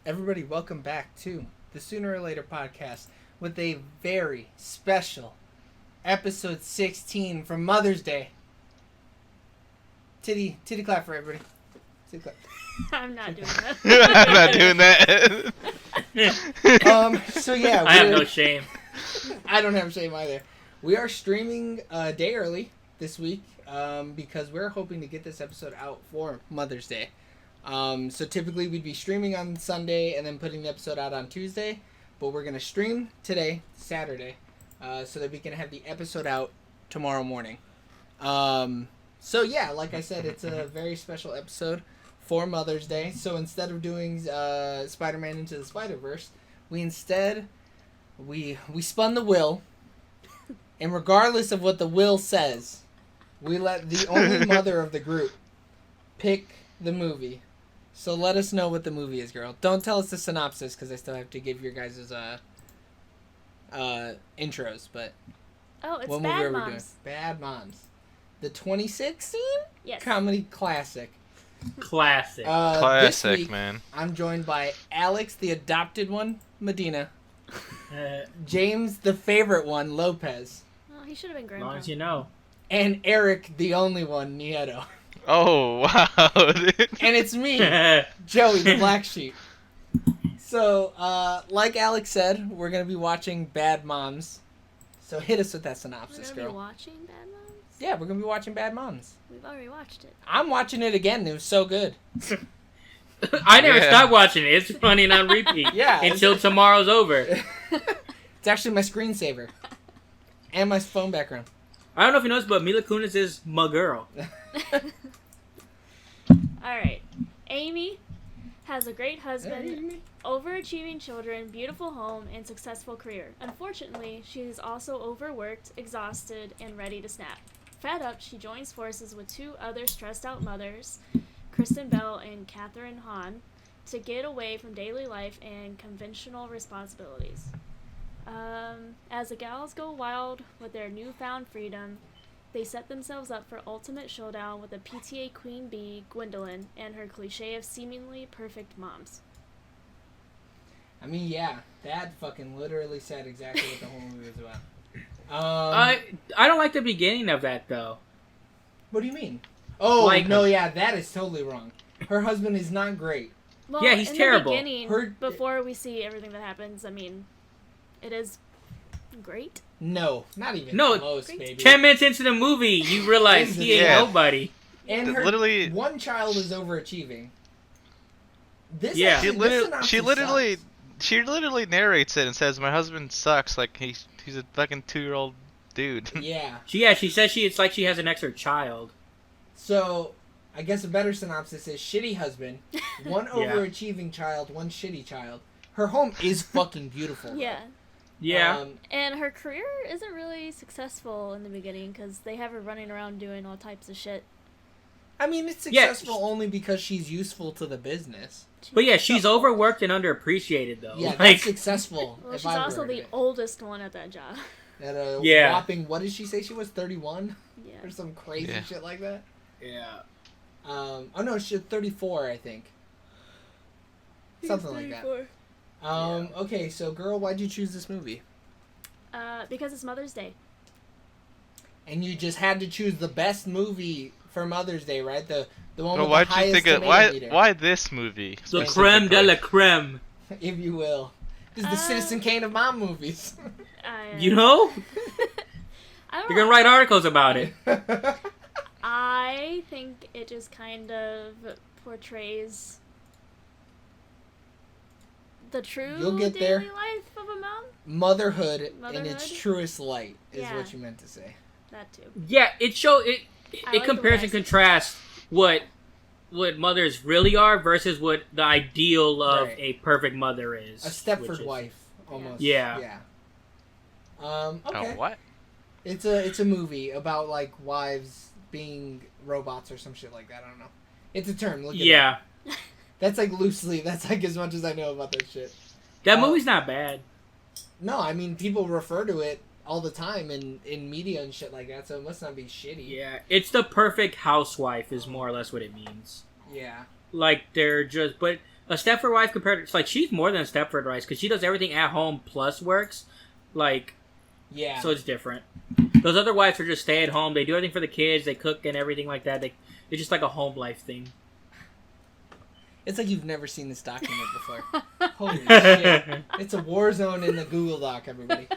Everybody, welcome back to the Sooner or Later podcast with a very special episode 16 for Mother's Day. Titty clap for everybody. Titty clap. I'm not doing that. I'm not doing that. So yeah, I have no shame. I don't have shame either. We are streaming a day early this week because we're hoping to get this episode out for Mother's Day. So typically we'd be streaming on Sunday and then putting the episode out on Tuesday, but we're going to stream today, Saturday, so that we can have the episode out tomorrow morning. So yeah, like I said, it's a very special episode for Mother's Day. So instead of doing Spider-Man Into the Spider-Verse, we spun the wheel, and regardless of what the wheel says, we let the only mother of the group pick the movie. So let us know what the movie is, girl. Don't tell us the synopsis, because I still have to give your guys' intros, but... Oh, it's what Bad movie are we Moms. doing? Bad Moms. The 2016 Yes. comedy classic. Classic. This Classic, week, man. I'm joined by Alex, the adopted one, Medina. James, the favorite one, Lopez. Oh, he should have been As grandpa. long as you know. And Eric, the only one, Nieto. Oh, wow, dude. And it's me, Joey, the black sheep. So, like Alex said, we're going to be watching Bad Moms. So hit us with that synopsis, We're gonna girl. be watching Bad Moms? Yeah, we're going to be watching Bad Moms. We've already watched it. I'm watching it again. It was so good. I never Yeah. stopped watching it. It's running on repeat. Yeah. Until tomorrow's over. It's actually my screensaver. And my phone background. I don't know if you noticed, but Mila Kunis is my girl. Alright. Amy has a great husband, overachieving children, beautiful home, and successful career. Unfortunately, she is also overworked, exhausted, and ready to snap. Fed up, she joins forces with two other stressed-out mothers, Kristen Bell and Katherine Hahn, to get away from daily life and conventional responsibilities. As the gals go wild with their newfound freedom, they set themselves up for ultimate showdown with the PTA queen bee, Gwendolyn, and her cliche of seemingly perfect moms. I mean, yeah. That fucking literally said exactly what the whole movie was about. I don't like the beginning of that, though. What do you mean? Oh, Like- no, yeah, that is totally wrong. Her husband is not great. Well, Yeah, he's in terrible. the beginning, Her- before we see everything that happens, I mean, it is great. No, not even No, close, great. baby. 10 minutes into the movie, you realize he ain't Yeah. nobody. And her Literally- one child is overachieving. This Yeah. actually, this synopsis sucks. She literally narrates it and says, "My husband sucks. Like he's a fucking 2-year-old dude." Yeah. She says it's like she has an extra child. So, I guess a better synopsis is shitty husband, one Yeah. overachieving child, one shitty child. Her home is fucking beautiful. Yeah. Yeah. And her career isn't really successful in the beginning because they have her running around doing all types of shit. I mean, it's Yeah. successful only because she's useful to the business. But yeah, she's overworked and underappreciated, though. Yeah, Like, that's successful. Well, if she's I've also heard of the it. oldest one at that job. At a Yeah. whopping, what did she say she was, 31? Yeah. Or some crazy Yeah. shit like that? yeah. Oh no, she's 34, I think. Something like that. Okay, so girl, why'd you choose this movie? Because it's Mother's Day. And you just had to choose the best movie for Mother's Day, right? The one Well, with why'd the you highest think of tomato meter, why this movie? The creme de la creme. if you will. This is the Citizen Kane of mom movies. You know? I don't You're know. gonna write articles about it. I think it just kind of portrays the true You'll get daily there. life of a mom. Motherhood in its Motherhood? truest light is Yeah. what you meant to say. That too. Yeah, it I it like compares the and rest. contrasts what mothers really are versus what the ideal of Right. a perfect mother is. A which Stepford is- wife, almost. Yeah. Yeah. Oh, Okay. what? It's a movie about like wives being robots or some shit like that. I don't know. It's a term. Look it up. Yeah, That's like loosely. That's like as much as I know about that shit. that movie's not bad. No, I mean people refer to it all the time in media and shit like that, so it must not be shitty. Yeah, it's the perfect housewife is more or less what it means. Yeah. Like they're just, but a Stepford wife compared to, like, she's more than a Stepford wife because she does everything at home plus works. Like, Yeah. so it's different. Those other wives are just stay at home. They do everything for the kids. They cook and everything like that. It's just like a home life thing. It's like you've never seen this document before. Holy shit. It's a war zone in the Google Doc, everybody.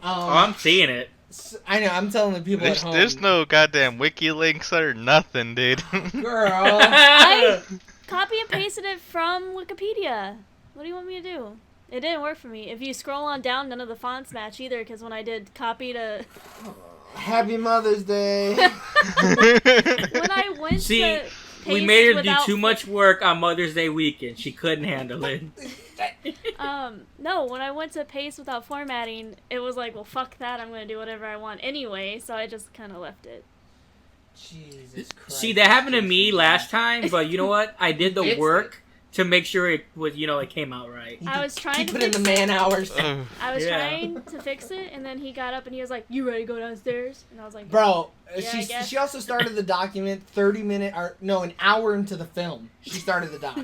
I'm seeing it. I know, I'm telling the people at home. There's no goddamn wiki links or nothing, dude. Girl. I copy and pasted it from Wikipedia. What do you want me to do? It didn't work for me. If you scroll on down, none of the fonts match either, because when I did copy to... Happy Mother's Day. When I went See, to we made her do without... too much work on Mother's Day weekend. She couldn't handle it. No, when I went to paste without formatting, it was like, well, fuck that. I'm going to do whatever I want anyway, so I just kind of left it. Jesus Christ. See, that happened to me last time, but you know what? I did the It's work to make sure it was, it came out right. I was trying He to put in fix the man hours. I was Yeah. trying to fix it, and then he got up and he was like, "You ready to go downstairs?" And I was like, Bro, Yeah, I guess. she also started the document an hour into the film. She started the doc.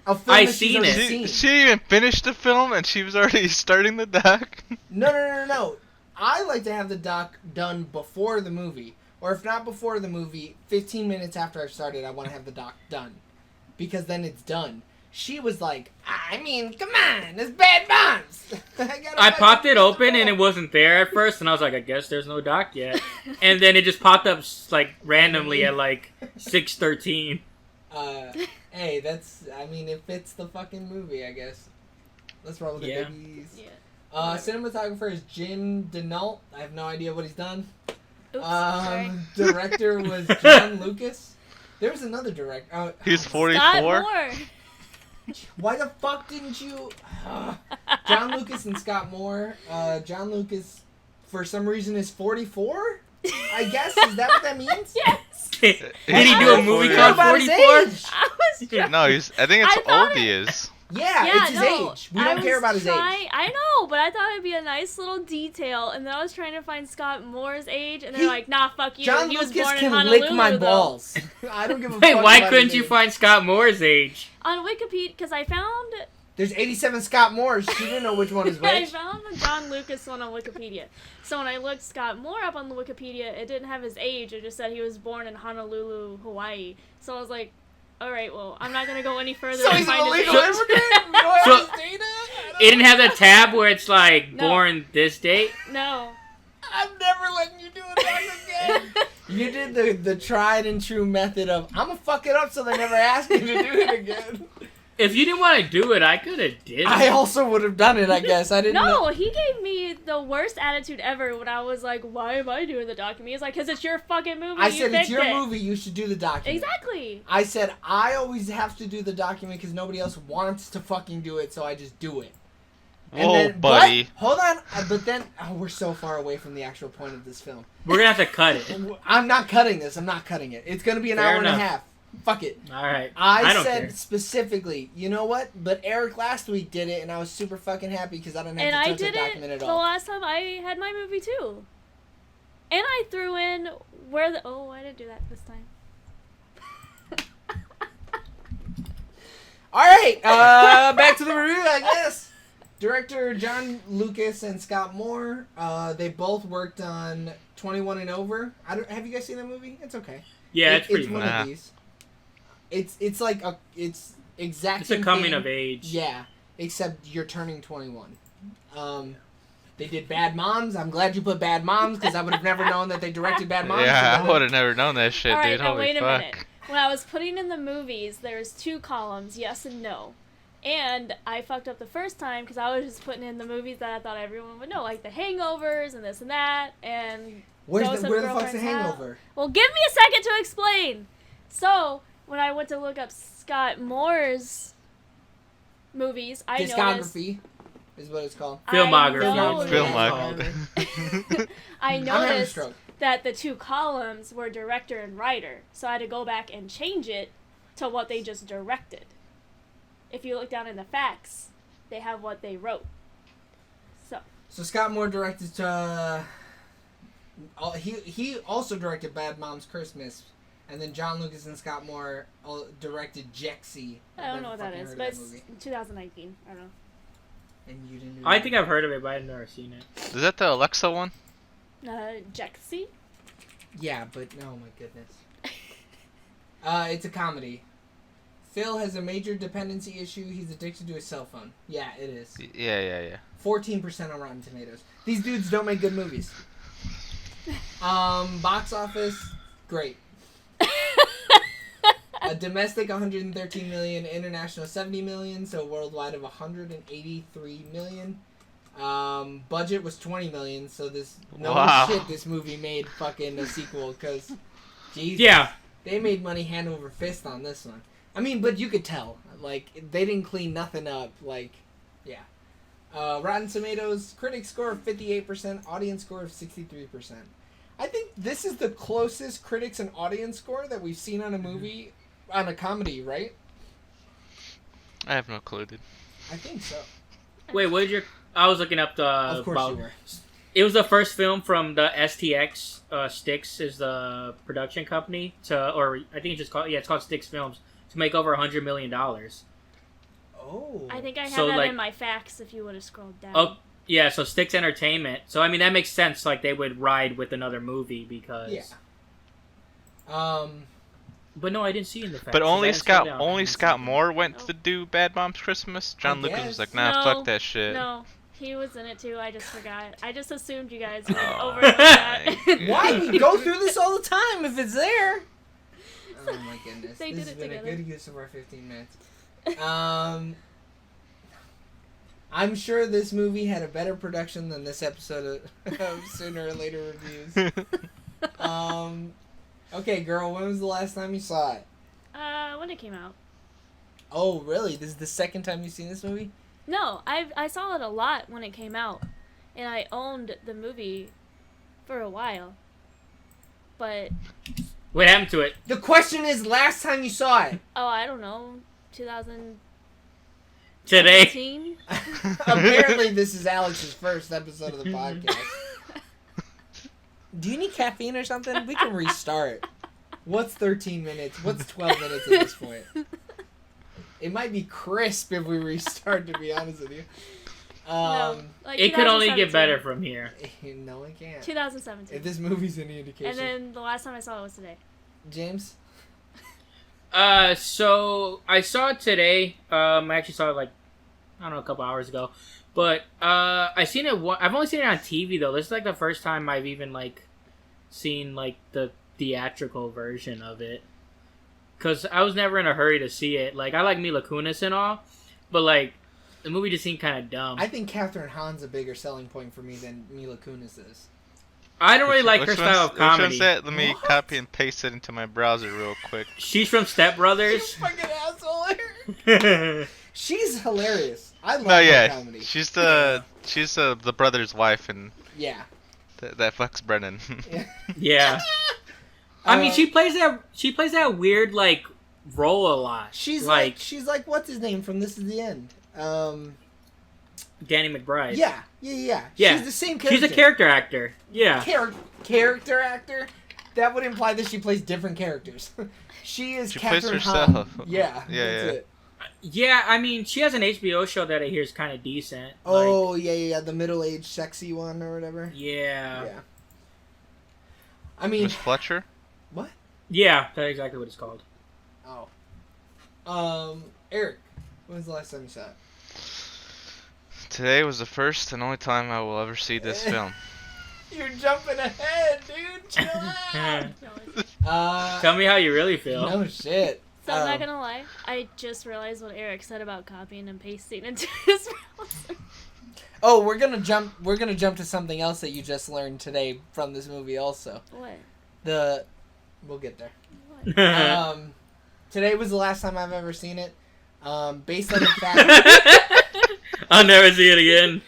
A film I that she's seen already it. seen. She didn't even finished the film and she was already starting the doc. No. I like to have the doc done before the movie. Or if not before the movie, 15 minutes after I've started, I want to have the doc done. Because then it's done. She was like, I mean, come on, it's Bad Moms. I popped it open and it wasn't there at first, and I was like, I guess there's no doc yet. And then it just popped up like randomly at like 6:13. Hey, it fits the fucking movie, I guess. Let's roll with Yeah. the babies. Yeah. Cinematographer is Jim Denault. I have no idea what he's done. "Oops, sorry." Director was John Lucas. There was another director. He's Scott 44. Moore. Why the fuck didn't you? John Lucas and Scott Moore. John Lucas, for some reason, is 44. I guess, is that what that means? Yes. Did he do a movie Care called about his 44? age. I was trying. No, I think it's I thought old he is. Yeah, it's his age. We don't care about his age. I know, but I thought it'd be a nice little detail, and then I was trying to find Scott Moore's age, and they're like, nah, fuck you. John he was Lucas born in can Honolulu, lick my though. balls. I don't give a Wait, fuck why about couldn't his you age. find Scott Moore's age? On Wikipedia, because I found... There's 87 Scott Moores. She didn't know which one is I which. found the John Lucas one on Wikipedia. So when I looked Scott Moore up on the Wikipedia, it didn't have his age. It just said he was born in Honolulu, Hawaii. So I was like, all right, well, I'm not going to go any further So and he's an find his illegal age. immigrant? We don't have So- his data? It didn't have the tab where it's like, No. born this date? No. I'm never letting you do it back again. You did the tried and true method of, I'm going to fuck it up so they never ask me to do it again. If you didn't want to do it, I could have did it. I also would have done it, I guess. I didn't know. No, he gave me the worst attitude ever when I was like, why am I doing the document? He's like, because it's your fucking movie. I you said, it's picked your it. movie, you should do the document. Exactly. I said, I always have to do the document because nobody else wants to fucking do it, so I just do it. Whoa, buddy. But, hold on. But then, we're so far away from the actual point of this film. We're going to have to cut it. I'm not cutting this. I'm not cutting it. It's going to be an Fair hour and enough. a half. Fuck it. All right. I don't said care. specifically, you know what? But Eric last week did it, and I was super fucking happy because I didn't have And to I touch the did document it at the all. last time I had my movie too. And I threw in where the... Oh, I didn't do that this time. All right, back to the review, I guess. Director John Lucas and Scott Moore. They both worked on 21 and Over. Have you guys seen that movie? It's okay. Yeah, it's pretty one much. of these. It's like it's exact. It's a same coming thing. of age. Yeah, except you're turning 21. They did Bad Moms. I'm glad you put Bad Moms because I would have never known that they directed Bad Moms. Yeah, I would have never known that shit, All right, dude. now Holy wait a fuck. minute. When I was putting in the movies, there's 2 columns, yes and no. And I fucked up the first time because I was just putting in the movies that I thought everyone would know, like The Hangovers and this and that, and Where Ghost the of fuck's the Girlfriend's House. Hangover? Well, give me a second to explain. So, when I went to look up Scott Moore's movies, I noticed... Discography is what it's called. Filmography. Filmography. I I'm having a noticed stroke. that the 2 columns were director and writer, so I had to go back and change it to what they just directed. If you look down in the facts, they have what they wrote. So Scott Moore directed. He also directed Bad Moms Christmas, And then John Lucas and Scott Moore directed Jexy. I don't know what that is, but it's movie. 2019. I don't know. And you didn't. I think I've heard of it, but I've never seen it. Is that the Alexa one? Jexy? Yeah, but oh my goodness. It's a comedy. Phil has a major dependency issue. He's addicted to his cell phone. Yeah, it is. Yeah. 14% on Rotten Tomatoes. These dudes don't make good movies. Box office, great. Domestic 113 million, international 70 million, so worldwide of 183 million. Budget was 20 million, so this shit this movie made fucking a sequel because Jesus. Yeah. They made money hand over fist on this one. I mean, but you could tell. Like, they didn't clean nothing up. Like, yeah. Rotten Tomatoes, critic score of 58%, audience score of 63%. I think this is the closest critics and audience score that we've seen on a movie, on a comedy, right? I have no clue, dude. I think so. Wait, what did your... I was looking up the... Of course you were. It was the first film from the STX. Styx is the production company or I think it's called Styx Films, to make over $100 million. Oh. I think I have So, that like- in my facts if you would have scrolled down. Oh, yeah, so Styx Entertainment. So, I mean, that makes sense. Like, they would ride with another movie because... Yeah. But no, I didn't see it in the facts. But only I didn't scroll Scott down. only Scott Moore went to do Bad Moms Christmas. John Lucas guess. was like, nah, No, fuck that shit. No, he was in it too. I just forgot. I just assumed you guys would Oh, overlook that. Why? We go through this all the time if it's there. Oh my goodness. They This did has it been together. a good use of our 15 minutes. I'm sure this movie had a better production than this episode of Sooner or Later Reviews. Okay, girl, when was the last time you saw it? When it came out. Oh, really? This is the second time you've seen this movie? No, I saw it a lot when it came out, and I owned the movie for a while. But What happened to it? The question is, last time you saw it. I don't know, 2017. Today. Apparently, this is Alex's first episode of the podcast. Do you need caffeine or something? We can restart. What's 13 minutes? What's 12 minutes at this point? It might be crisp if we restart, to be honest with you. No, like It could only get 2017. better from here. No, it can't. 2017. If this movie's any indication. And then the last time I saw it was today. James? So I saw it today. I actually saw it like, I don't know, a couple hours ago. But I've seen it. I've only seen it on TV though. This is like the first time I've even like seen like the theatrical version of it. Cause I was never in a hurry to see it. Like I like Mila Kunis and all, but like the movie just seemed kind of dumb. I think Catherine Hahn's a bigger selling point for me than Mila Kunis is. I don't really like her Which style of Which comedy. one's that? Let me What? copy and paste it into my browser real quick. She's from Step Brothers. Fucking asshole. She's hilarious. I love No, her yeah, comedy. she's the brother's wife and Yeah. that fucks Brennan. Yeah. I mean, she plays that weird like role a lot. She's like what's his name from This Is the End? Danny McBride. Yeah. Yeah. She's the same character. She's a character actor. Yeah. Character actor? That would imply that she plays different characters. She is She plays Catherine Hahn. herself. Yeah. Yeah, That's yeah. it. Yeah, I mean, she has an HBO show that I hear is kind of decent. Oh, yeah. The middle-aged sexy one or whatever. Like, yeah. Yeah. I mean, Miss Fletcher? what? Yeah, that's exactly what it's called. Oh. Eric, when was the last time you saw it? Today was the first and only time I will ever see this film. You're jumping ahead, dude. Chill out. Tell me how you really feel. No shit. So I'm not gonna lie, I just realized what Eric said about copying and pasting into his browser. Oh, we're gonna jump to something else that you just learned today from this movie. Also, What? we'll get there. What? Today was the last time I've ever seen it. Based on the fact. I'll never see it again.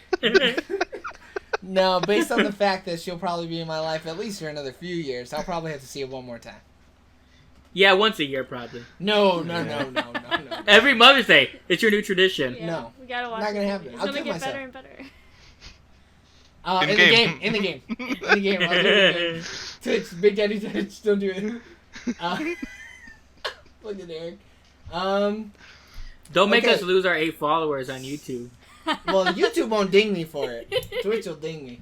No, based on the fact that she'll probably be in my life at least for another few years, I'll probably have to see it one more time. Yeah, once a year probably. No. Every Mother's Day, it's your new tradition. Yeah, No. we gotta watch Not it. gonna happen. It's I'll gonna kill get myself. better and better. In the game. I'll do it in the game. Twitch, Big Daddy Twitch, don't do it. Look at Eric. Don't make Okay. us lose our 8 followers on YouTube. Well, YouTube won't ding me for it. Twitch will ding me.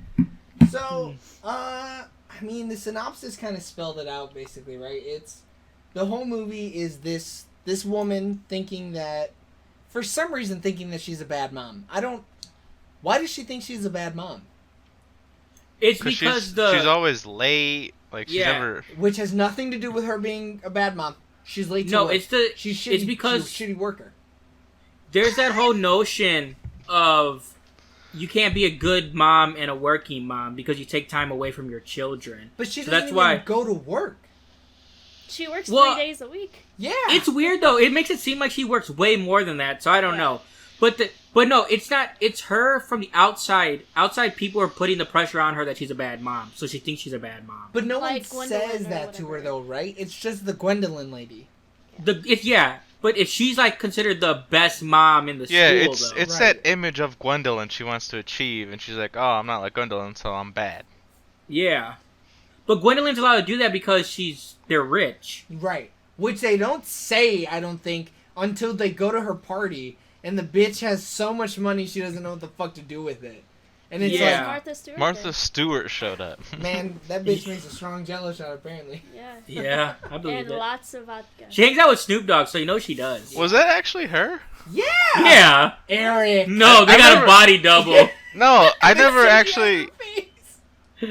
So, I mean, the synopsis kind of spelled it out, basically, right? It's the whole movie is this woman thinking that, for some reason, thinking that she's a bad mom. Why does she think she's a bad mom? It's because she's always late. Like she's never. Which has nothing to do with her being a bad mom. She's late to No, work. it's the She's shitty. it's because she's a shitty worker. there's that whole notion of you can't be a good mom and a working mom because you take time away from your children. But she So doesn't even go to work. She works 3 Well, days a week. Yeah. It's weird though. It makes it seem like she works way more than that. So I don't know. But no, it's not. It's her from the outside. Outside people are putting the pressure on her that she's a bad mom, so she thinks she's a bad mom. But no Like one Gwendolyn says or that to her whatever. though, right? It's just the Gwendolyn lady. But if she's like considered the best mom in the Yeah, school, it's though, it's Right. that image of Gwendolyn she wants to achieve, and she's like, "Oh, I'm not like Gwendolyn, so I'm bad." yeah. But Gwendolyn's allowed to do that because they're rich. Right. Which they don't say, I don't think, until they go to her party, and the bitch has so much money she doesn't know what the fuck to do with it. And it's Yeah. Martha Stewart. Martha did. Stewart showed up. like, man, that bitch makes a strong jello shot, apparently. Yeah. Yeah, I believe And it. lots of vodka. She hangs out with Snoop Dogg, so you know she does. Was that actually her? Yeah! Yeah. Eric! No, they I got never- a body double. No, I never It's actually. face.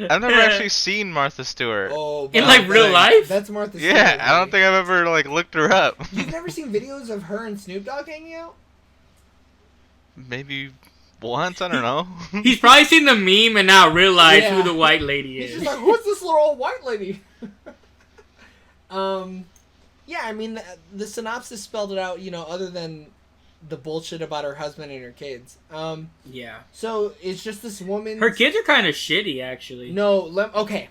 I've never actually seen Martha Stewart. Oh, In, but like, real that's- life? That's Martha Stewart. Yeah, I don't baby. think I've ever like looked her up. You've never seen videos of her and Snoop Dogg hanging out? Maybe once, I don't know. He's probably seen the meme and now realized Yeah. who the white lady He's is. just like, who's this little old white lady? Yeah, I mean, the synopsis spelled it out, you know, other than the bullshit about her husband and her kids. Yeah. So it's just this woman. Her kids are kind of shitty, actually. No, okay.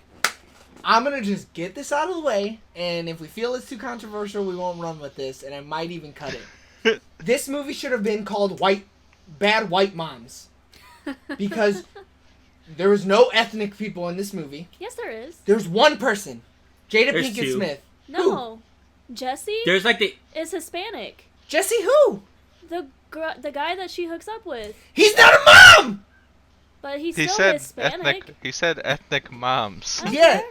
I'm gonna just get this out of the way, and if we feel it's too controversial, we won't run with this, and I might even cut it. This movie should have been called Bad White Moms. Because there was no ethnic people in this movie. Yes, there is. There's one person. Jada There's Pinkett two. Smith. No. Jesse There's like the. is Hispanic. Jesse who? The guy that she hooks up with. He's not a mom! But he's He still said Hispanic. ethnic. He said ethnic moms. I don't Yeah. care.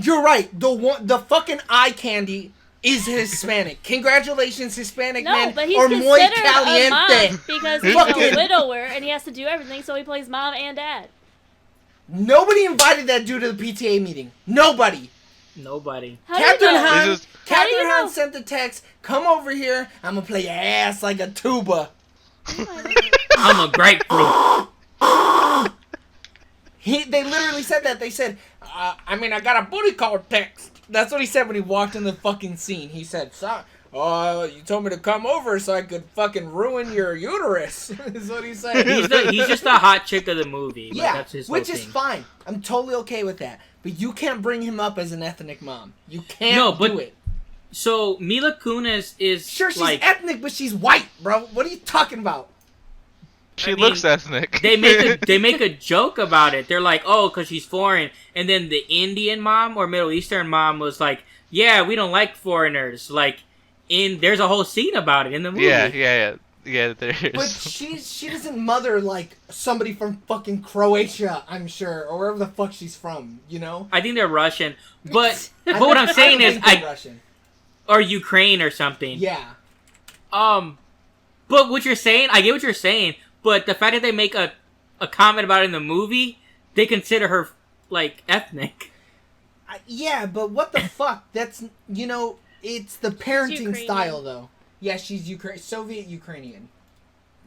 You're right. The fucking eye candy is Hispanic. Congratulations, Hispanic No, man. but he's or muy considered a caliente. mom because he's Fucking- a widower and he has to do everything, so he plays mom and dad. Nobody invited that dude to the PTA meeting. Nobody. Nobody. How do Captain you know? Han, This is- How do you Captain Han know? sent the text, come over here, I'm gonna play your ass like a tuba. I'm a grapefruit. They literally said that. They said, I got a booty call text. That's what he said when he walked in the fucking scene. He said, you told me to come over so I could fucking ruin your uterus. Is what he said. He's just the hot chick of the movie. Like, Yeah, that's his which whole is thing. fine. I'm totally okay with that. But you can't bring him up as an ethnic mom. You can't No, but- do it. So Mila Kunis is Sure, she's like ethnic, but she's white, bro. What are you talking about? She I mean, looks ethnic. they make a joke about it. They're like, oh, because she's foreign, and then the Indian mom or Middle Eastern mom was like, yeah, we don't like foreigners. Like, there's a whole scene about it in the movie. Yeah. There But is. she doesn't mother like somebody from fucking Croatia, I'm sure, or wherever the fuck she's from. You know. I think they're Russian, but I what don't- I'm saying I don't is, think they're Russian. or Ukraine or something. Yeah. But what you're saying, I get what you're saying, but the fact that they make a comment about it in the movie, they consider her like ethnic. Yeah, but what the fuck? That's it's the parenting Ukrainian. style though. Yeah, she's Soviet Ukrainian,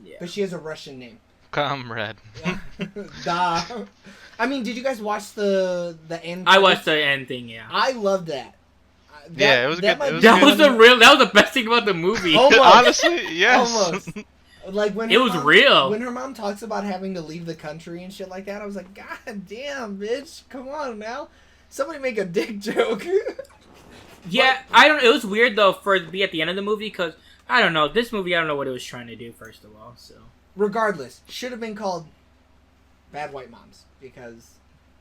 Yeah. but she has a Russian name. Comrade. Duh. I mean, did you guys watch the end? I watched the end thing. Yeah. I loved that. Yeah, it was good. might It be was That one was of that was the best thing about the movie. Almost. Honestly, yes. Almost. Like when It her was mom- real. When her mom talks about having to leave the country and shit like that, I was like, God damn, bitch, come on now, somebody make a dick joke. Yeah, I don't. It was weird though for it to be at the end of the movie because I don't know this movie. I don't know what it was trying to do. First of all, so Regardless, should have been called Bad White Moms because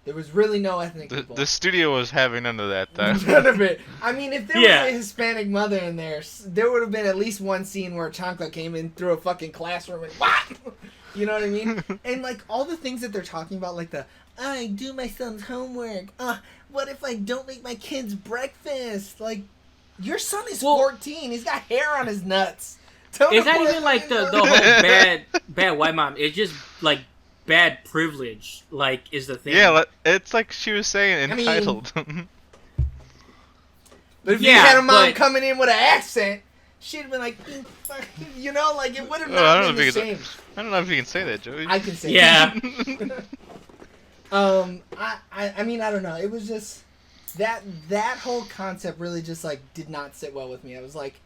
There was really no ethnic The, people. the studio was having none of that. None of it. I mean, if there Yeah. was a Hispanic mother in there would have been at least one scene where Chancla came in through a fucking classroom and what? You know what I mean? And like all the things that they're talking about, like I do my son's homework. What if I don't make my kids breakfast? Like, your son is 14. He's got hair on his nuts. It's not even like the whole bad white mom. It's just like bad privilege. Like is the thing. Yeah, it's like she was saying I mean, entitled. But if you had a mom coming in with an accent, she'd have been like, you know, like it would have not been the same. I don't know if you can say that, Joey. I can say yeah. I mean, I don't know. It was just that whole concept really just like did not sit well with me. I was like,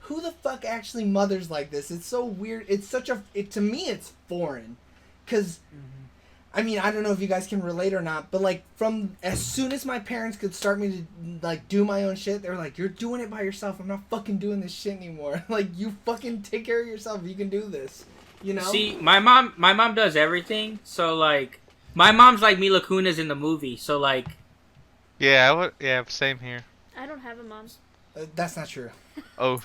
who the fuck actually mothers like this? It's so weird. It's such to me it's foreign. Cuz I mean, I don't know if you guys can relate or not, but like from as soon as my parents could start me to like do my own shit, they were like, "You're doing it by yourself. I'm not fucking doing this shit anymore." Like, you fucking take care of yourself. You can do this. You know? See, my mom does everything. So like my mom's like Mila Kunis in the movie. So like yeah, same here. I don't have a mom. That's not true. Oh.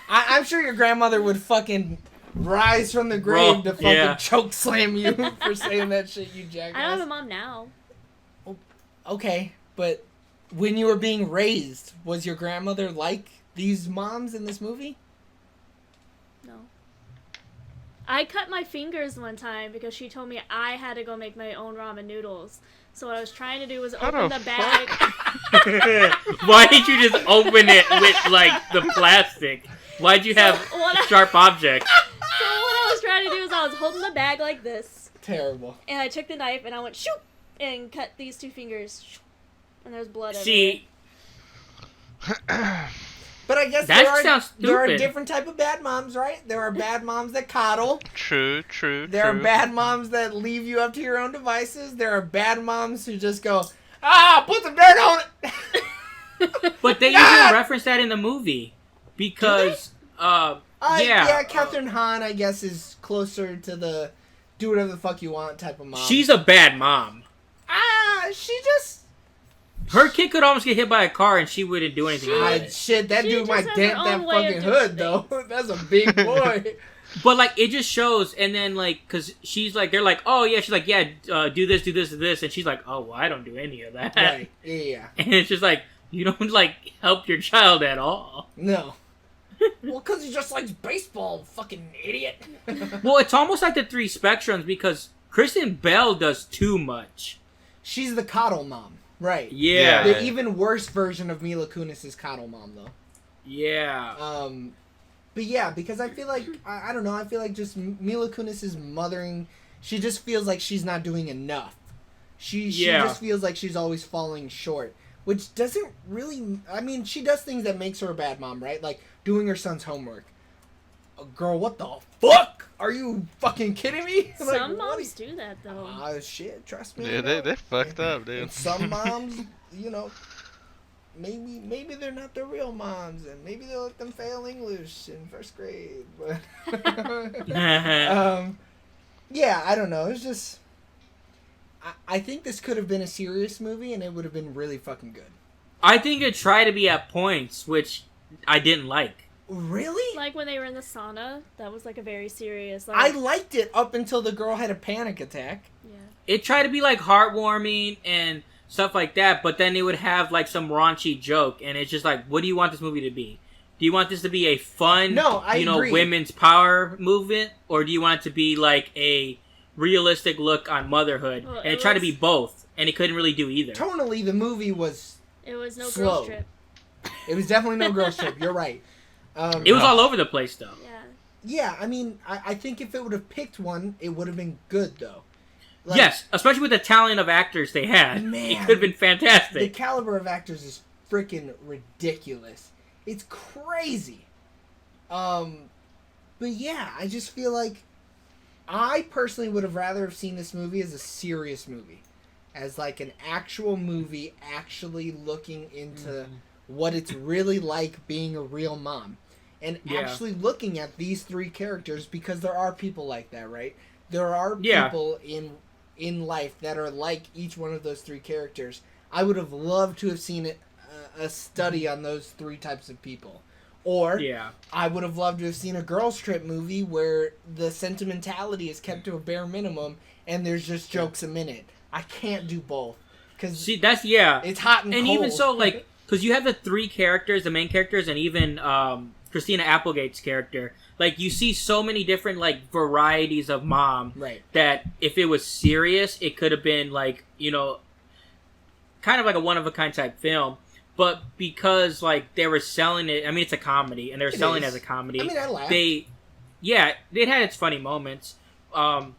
I'm sure your grandmother would fucking rise from the grave to fucking choke slam you for saying that shit, you jackass. I don't have a mom now. Okay, but when you were being raised, was your grandmother like these moms in this movie? No. I cut my fingers one time because she told me I had to go make my own ramen noodles. So what I was trying to do was open the bag. Why did you just open it with like the plastic? Why'd you have sharp objects? So what I was trying to do is I was holding the bag like this. Terrible. And I took the knife and I went shoop and cut these two fingers. Shoop, and there's blood See, but I guess there are different type of bad moms, right? There are bad moms that coddle. True. There are bad moms that leave you up to your own devices. There are bad moms who just go, put the dirt on it. But they even reference that in the movie because, yeah, Catherine Hahn, I guess, is closer to the do whatever the fuck you want type of mom. She's a bad mom. She just... Her kid could almost get hit by a car and she wouldn't do anything about it. Shit, that dude might dent that fucking hood, though. That's a big boy. But, like, it just shows, and then, like, because she's like, they're like, oh, yeah, she's like, yeah, do this, do this, do this, and she's like, oh, well, I don't do any of that. Right, yeah. And it's just like, you don't, like, help your child at all. No. Well, because he just likes baseball, fucking idiot. Well, it's almost like the three spectrums, because Kristen Bell does too much. She's the coddle mom. Right. Yeah. The even worse version of Mila Kunis' coddle mom, though. Yeah. But yeah, because I feel like, I don't know, I feel like just Mila Kunis' mothering, she just feels like she's not doing enough. She just feels like she's always falling short. Which doesn't really, I mean, she does things that makes her a bad mom, right? Like doing her son's homework. Girl, what the fuck? Are you fucking kidding me? Some moms do that, though. Shit, trust me. Yeah, they're fucked up, dude. And some moms, you know, maybe they're not the real moms, and maybe they'll let them fail English in first grade. But yeah, I don't know. It's just, I think this could have been a serious movie, and it would have been really fucking good. I think it tried to be at points, which I didn't like. Really? Like when they were in the sauna, that was like a very serious. I liked it up until the girl had a panic attack. Yeah. It tried to be like heartwarming and stuff like that, but then it would have like some raunchy joke, and it's just like, what do you want this movie to be? Do you want this to be a fun, agree. women's power movement, or do you want it to be like a realistic look on motherhood? Well, and it tried to be both, and it couldn't really do either. Tonally, the movie was It was no slow. girls trip. It was definitely no girls trip. You're right. It was all over the place, though. Yeah. Yeah, I mean, I think if it would have picked one, it would have been good, though. Like, Yes, especially with the talent of actors they had. Man, it could have been fantastic. The caliber of actors is freaking ridiculous. It's crazy. But yeah, I just feel like I personally would have rather have seen this movie as a serious movie. As like an actual movie actually looking into what it's really like being a real mom. And actually looking at these three characters, because there are people like that, right? There are people in in life that are like each one of those three characters. I would have loved to have seen a study on those three types of people. Or I would have loved to have seen a girls' trip movie where the sentimentality is kept to a bare minimum and there's just jokes a minute. I can't do both. Cause that's it's hot and cold. even so, like, because you have the three characters, the main characters, and even Christina Applegate's character. Like, you see so many different, like, varieties of mom. Right. That if it was serious, it could have been, like, you know, kind of like a one-of-a-kind type film. But because, like, they were selling it... I mean, it's a comedy, and they were selling it as a comedy. I mean, I laughed. It had its funny moments. But,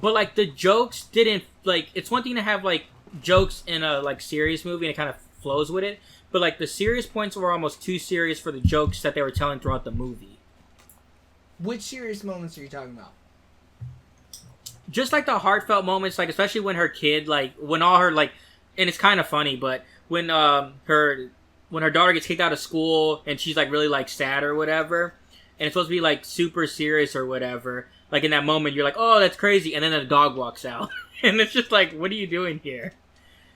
like, the jokes didn't... Like, it's one thing to have, like, jokes in a, like, serious movie, and it kind of flows with it. But, like, the serious points were almost too serious for the jokes that they were telling throughout the movie. Which serious moments are you talking about? Just, like, the heartfelt moments, like, especially when her kid, like, when all her, like... And it's kind of funny, but... When her daughter gets kicked out of school and she's like really like sad or whatever, and it's supposed to be like super serious or whatever, like in that moment you're like, oh, that's crazy, and then the dog walks out and it's just like, what are you doing here?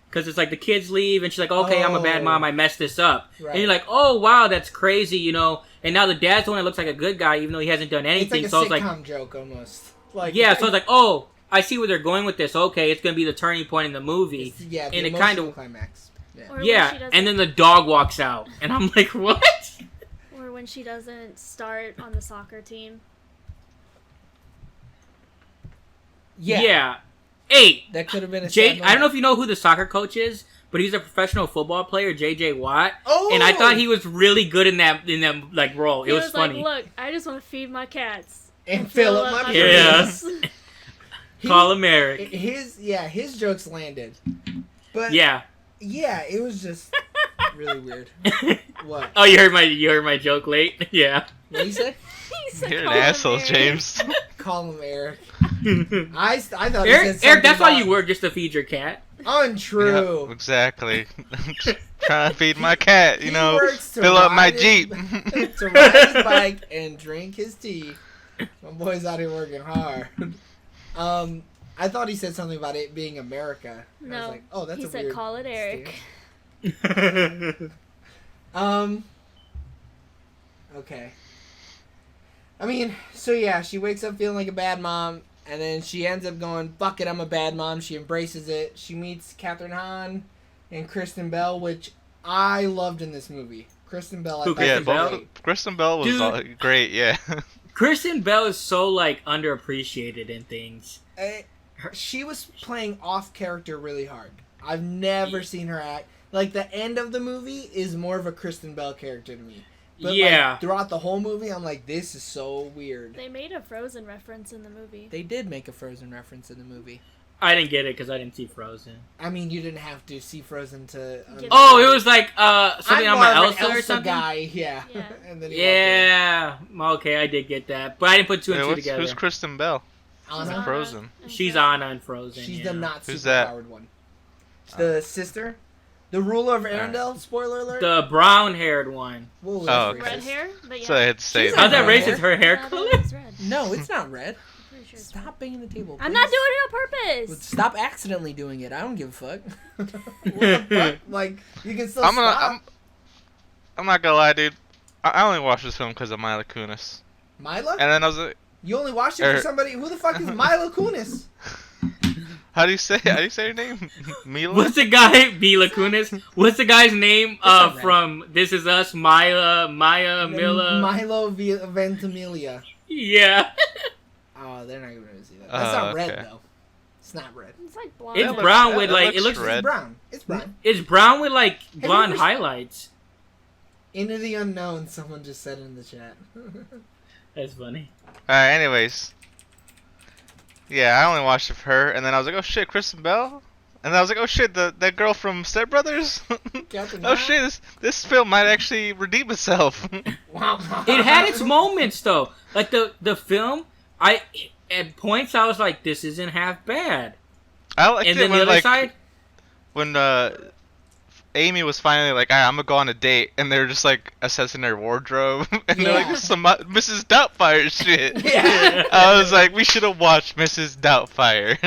Because it's like the kids leave and she's like, okay, I'm a bad mom, I messed this up, and you're like, oh wow, that's crazy, you know. And now the dad's the one that looks like a good guy even though he hasn't done anything. It's like a sitcom joke almost. Like, so it's like, oh, I see where they're going with this. Okay, it's gonna be the turning point in the movie. The and it kind of climax. Yeah, and then the dog walks out, and I'm like, what? Or when she doesn't start on the soccer team. Yeah. Hey, that could have been a I don't know if you know who the soccer coach is, but he's a professional football player, J.J. Watt. Oh! And I thought he was really good in that like role. It was funny. Like, look, I just want to feed my cats and fill up my purse. Call him Eric. His jokes landed, but yeah, it was just really weird. What? Oh, you heard my joke late? Yeah. What did you say? You're an asshole, James. Call him Eric. I thought Eric, that's why you work, just to feed your cat. Untrue. Yep, exactly. Trying to feed my cat, you know, fill up my Jeep. To ride his bike and drink his tea. My boy's out here working hard. I thought he said something about it being America. No, I was like, oh, that's he a said weird call it Eric. Okay. I mean, so yeah, she wakes up feeling like a bad mom, and then she ends up going, fuck it, I'm a bad mom. She embraces it. She meets Catherine Hahn and Kristen Bell, which I loved in this movie. Kristen Bell, I thought Kristen Bell was great, yeah. Kristen Bell is so, like, underappreciated in things. She was playing off character really hard. I've never seen her act. Like, the end of the movie is more of a Kristen Bell character to me. But like, throughout the whole movie, I'm like, this is so weird. They made a Frozen reference in the movie. They did make a Frozen reference in the movie. I didn't get it because I didn't see Frozen. I mean, you didn't have to see Frozen to... it was like something on my Elsa or something? Guy, yeah. And then okay, I did get that. But I didn't put two and two together. Who's Kristen Bell? Anna? Frozen. She's Anna in Frozen. She's the not Who's superpowered one. The sister? The ruler of Arendelle? Spoiler alert? The brown-haired one. Okay. Red hair? But so I had to say how's that racist? Her hair color? No, it's not red. Stop banging the table, please. I'm not doing it on purpose. Stop accidentally doing it. I don't give a fuck. What the fuck? Like, you can still stop. I'm not gonna lie, dude. I only watched this film because of Mila Kunis. Mila? And then I was like... You only watched it for somebody... Who the fuck is Mila Kunis? How do you say her name? Mila? What's the guy... Mila Kunis? What's the guy's name from This Is Us? Mila... Milo Ventimiglia. Yeah. Oh, they're not going to see that. That's not red, though. It's not red. It's like blonde. It's brown with, like... It looks red. It's brown. It's brown. It's brown with, like, blonde highlights. Into the unknown, someone just said in the chat. That's funny. Alright, anyways. Yeah, I only watched it for her, and then I was like, oh shit, Kristen Bell? And then I was like, oh shit, that girl from Step Brothers? Oh shit, this film might actually redeem itself. It had its moments, though. Like, the film, at points I was like, this isn't half bad. I liked and it then when, the other side? When Amy was finally like, alright, I'm gonna go on a date, and they're just like assessing their wardrobe, and they're like, this is some Mrs. Doubtfire shit. Yeah. I was like, we should have watched Mrs. Doubtfire.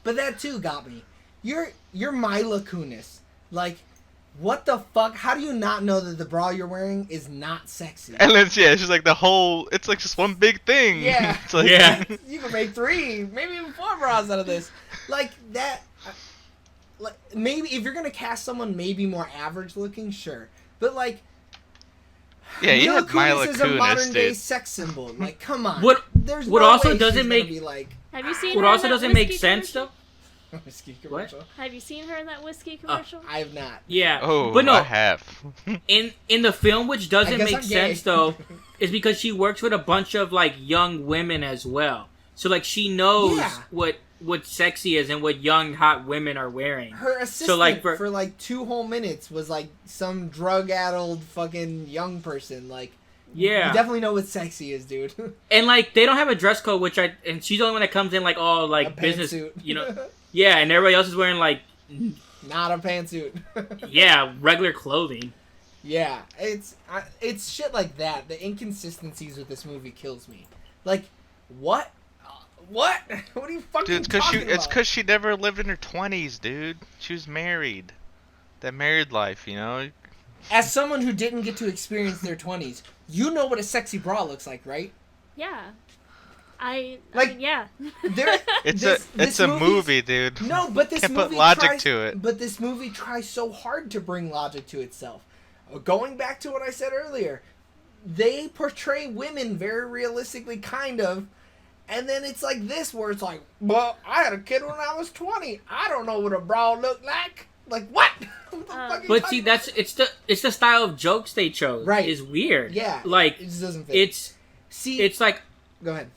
But that too got me. You're Mila Kunis. Like, what the fuck? How do you not know that the bra you're wearing is not sexy? And then, yeah, it's just like the whole... It's like just one big thing. Yeah. It's like, Yeah. You can make 3, maybe even 4 bras out of this. Like, that... Like, maybe, if you're gonna cast someone maybe more average looking, sure. But, like... Yeah, you Mila had Mila Kunis is a modern Kunis, day dude. sex symbol. Like, come on. What There's what no also way doesn't she's gonna make- be like... Have you seen What her in also that doesn't make whiskey sense, commercial? though... Whiskey commercial? Have you seen her in that whiskey commercial? I have not. Yeah. Oh, but no, I have. in the film, which I doesn't guess make I'm gay. sense, though, is because she works with a bunch of, like, young women as well. So, like, she knows Yeah. what sexy is and what young, hot women are wearing. Her assistant like, for like 2 whole minutes was like some drug-addled fucking young person. Like, Yeah. you definitely know what sexy is, dude. And, like, they don't have a dress code, and she's the only one that comes in, like, all, A like, business, pantsuit. you know. Yeah, and everybody else is wearing, like, Not a pantsuit. yeah, regular clothing. Yeah, it's shit like that. The inconsistencies with this movie kills me. Like, what? What? What are you fucking Dude, talking about? it's because she never lived in her 20s, dude. She was married. That married life, you know? As someone who didn't get to experience their 20s, you know what a sexy bra looks like, right? Yeah. Like- yeah. There, It's a movie, dude. No, but this Can't movie put logic tries, to it. But this movie tries so hard to bring logic to itself. Going back to what I said earlier, they portray women very realistically, kind of, and then it's like this, where it's like, well, I had a kid when I was 20. I don't know what a bra looked like. Like, what? What the fuck are you But talking see, about? it's the style of jokes they chose. Right. Is weird. Yeah, Like, it just doesn't fit. it's like, Go ahead.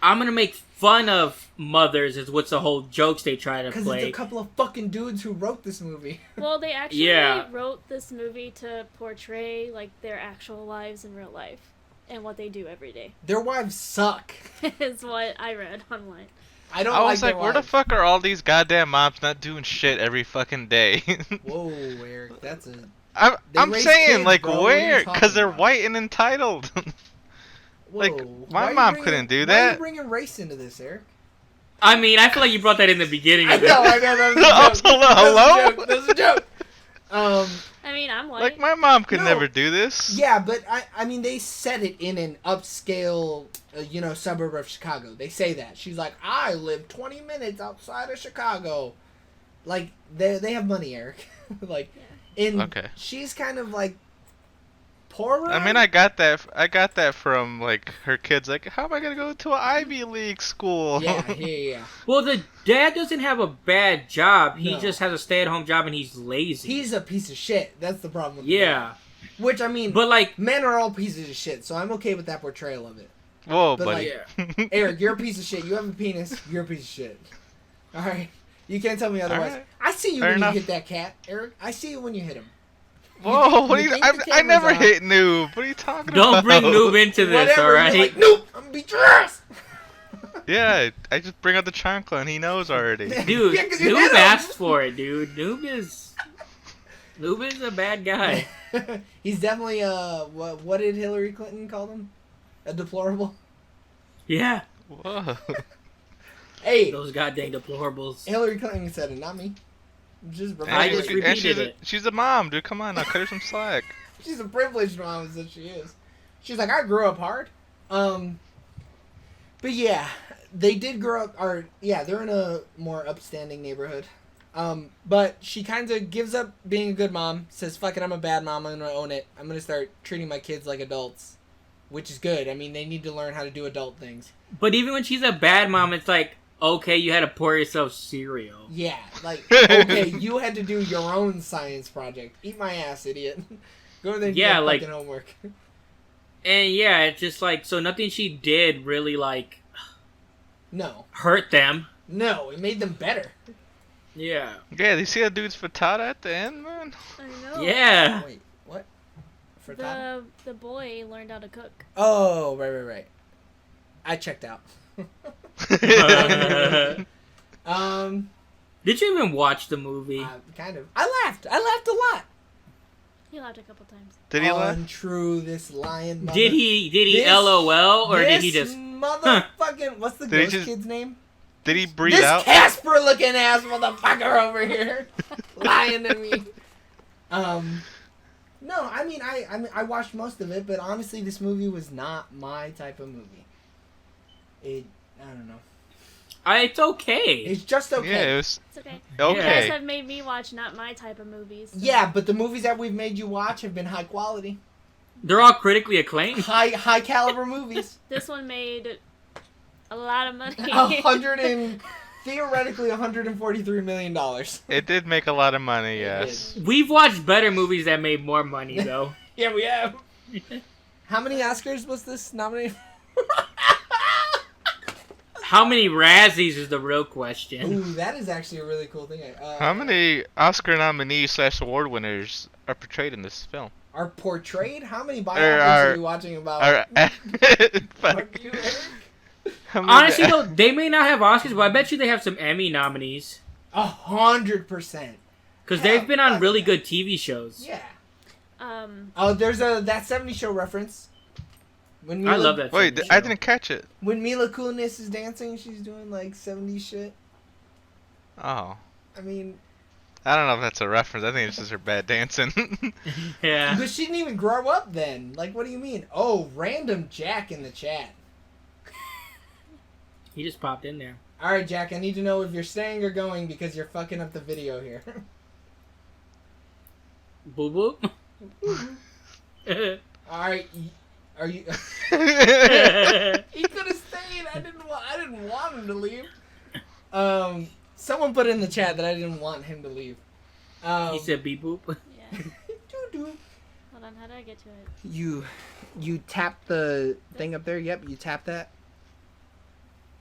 I'm gonna make fun of mothers is what's the whole jokes they try to Because play. it's a couple of fucking dudes who wrote this movie. Well, they actually Yeah. wrote this movie to portray like their actual lives in real life and what they do every day. Their wives suck. Is what I read online. I don't I was their like, where the wives. fuck are all these goddamn moms not doing shit every fucking day? Whoa, Eric, that's a... I'm raise saying, kids, like, bro. What are you where? talking Because they're about? white and entitled. Like, Whoa. my Why are you mom bringing- couldn't do Why are that. you bringing race into this, Eric? I mean, I feel like you brought that in the beginning I of it. know, that was a joke. Hello? That was a joke. I mean, I'm white. Like, my mom could No. never do this. Yeah, but I mean, they said it in an upscale, suburb of Chicago. They say that. She's like, I live 20 minutes outside of Chicago. Like, they have money, Eric. Like, Okay. she's kind of like poorer. I mean, I got that from, like, her kids. Like, how am I gonna go to an Ivy League school? Yeah. Well, the dad doesn't have a bad job. He No. just has a stay-at-home job and he's lazy. He's a piece of shit. That's the problem with the yeah. dad. Which, I mean, But, like, men are all pieces of shit, so I'm okay with that portrayal of it. Whoa, But, buddy. Eric, you're a piece of shit. You have a penis. You're a piece of shit. All right? You can't tell me otherwise. Alright. I see you Fair when enough. you hit that cat, Eric. I see you when you hit him. Whoa, what are you? think the I never camera's on? hit noob. What are you talking don't about? bring Noob into this, Whatever. alright? You're like, nope, I'm gonna beat your ass. Yeah, I just bring out the chancla and he knows already. Dude, Yeah, 'cause you Noob hit him. asked for it, dude. Noob is a bad guy. He's definitely what did Hillary Clinton call him? A deplorable. Yeah. Whoa. Hey, Those goddamn deplorables. Hillary Clinton said it, not me. I And just she- repeated it. She's a mom, dude. Come on, now cut her some slack. She's a privileged mom, is what she is. She's like, I grew up hard. But yeah, they did grow up, they're in a more upstanding neighborhood. But she kind of gives up being a good mom, says, fuck it, I'm a bad mom, I'm gonna own it. I'm gonna start treating my kids like adults. Which is good. I mean, they need to learn how to do adult things. But even when she's a bad mom, it's like, okay, you had to pour yourself cereal. Yeah, like, okay, you had to do your own science project. Eat my ass, idiot. Go there and do Yeah, that like- fucking homework. And yeah, it's just like, so nothing she did really, like, No. hurt them. No, it made them better. Yeah. Yeah, you see that dude's frittata at the end, man? I know. Yeah. Wait, what? Frittata? The boy learned how to cook. Oh, right. I checked out. Did you even watch the movie? Kind of. I laughed a lot. He laughed a couple times. Did he laugh? Untrue, this lion mother. Did he This- LOL or did he this just motherfucking... What's the Did he ghost just- kid's name? Did Did he breathe This out? Casper looking ass motherfucker over here lying to me. No, I mean I watched most of it, but honestly, this movie was not my type of movie. I don't know. It's okay. It's just okay. Yeah, it was It's okay. okay. You guys have made me watch not my type of movies. So. Yeah, but the movies that we've made you watch have been high quality, They're all critically acclaimed. high caliber movies. This one made a lot of money. Theoretically $143 million. It did make a lot of money, yes. We've watched better movies that made more money, though. Yeah, we have. How many Oscars was this nominated? How many Razzies is the real question. Ooh, that is actually a really cool thing. How many Oscar nominees / award winners are portrayed in this film? Are portrayed? How many biopics are we watching about? Fuck you, Eric. Honestly, though, they may not have Oscars, but I bet you they have some Emmy nominees. 100%. Because they've been on really good TV shows. Yeah. Oh, there's that 70s Show reference. When Mila, I love that. Wait, I didn't catch it. When Mila Kunis is dancing, she's doing like 70s shit. Oh. I mean, I don't know if that's a reference. I think it's just her bad dancing. Yeah. but she didn't even grow up then. Like, what do you mean? Oh, random Jack in the chat. He just popped in there. All right, Jack, I need to know if you're staying or going because you're fucking up the video here. Boo boo. All right, are you? He could have stayed. I didn't want him to leave. Someone put in the chat that I didn't want him to leave. He said beep boop. Yeah. Doo-doo. Hold on, how do I get to it? You tap the thing up there. Yep, you tap that.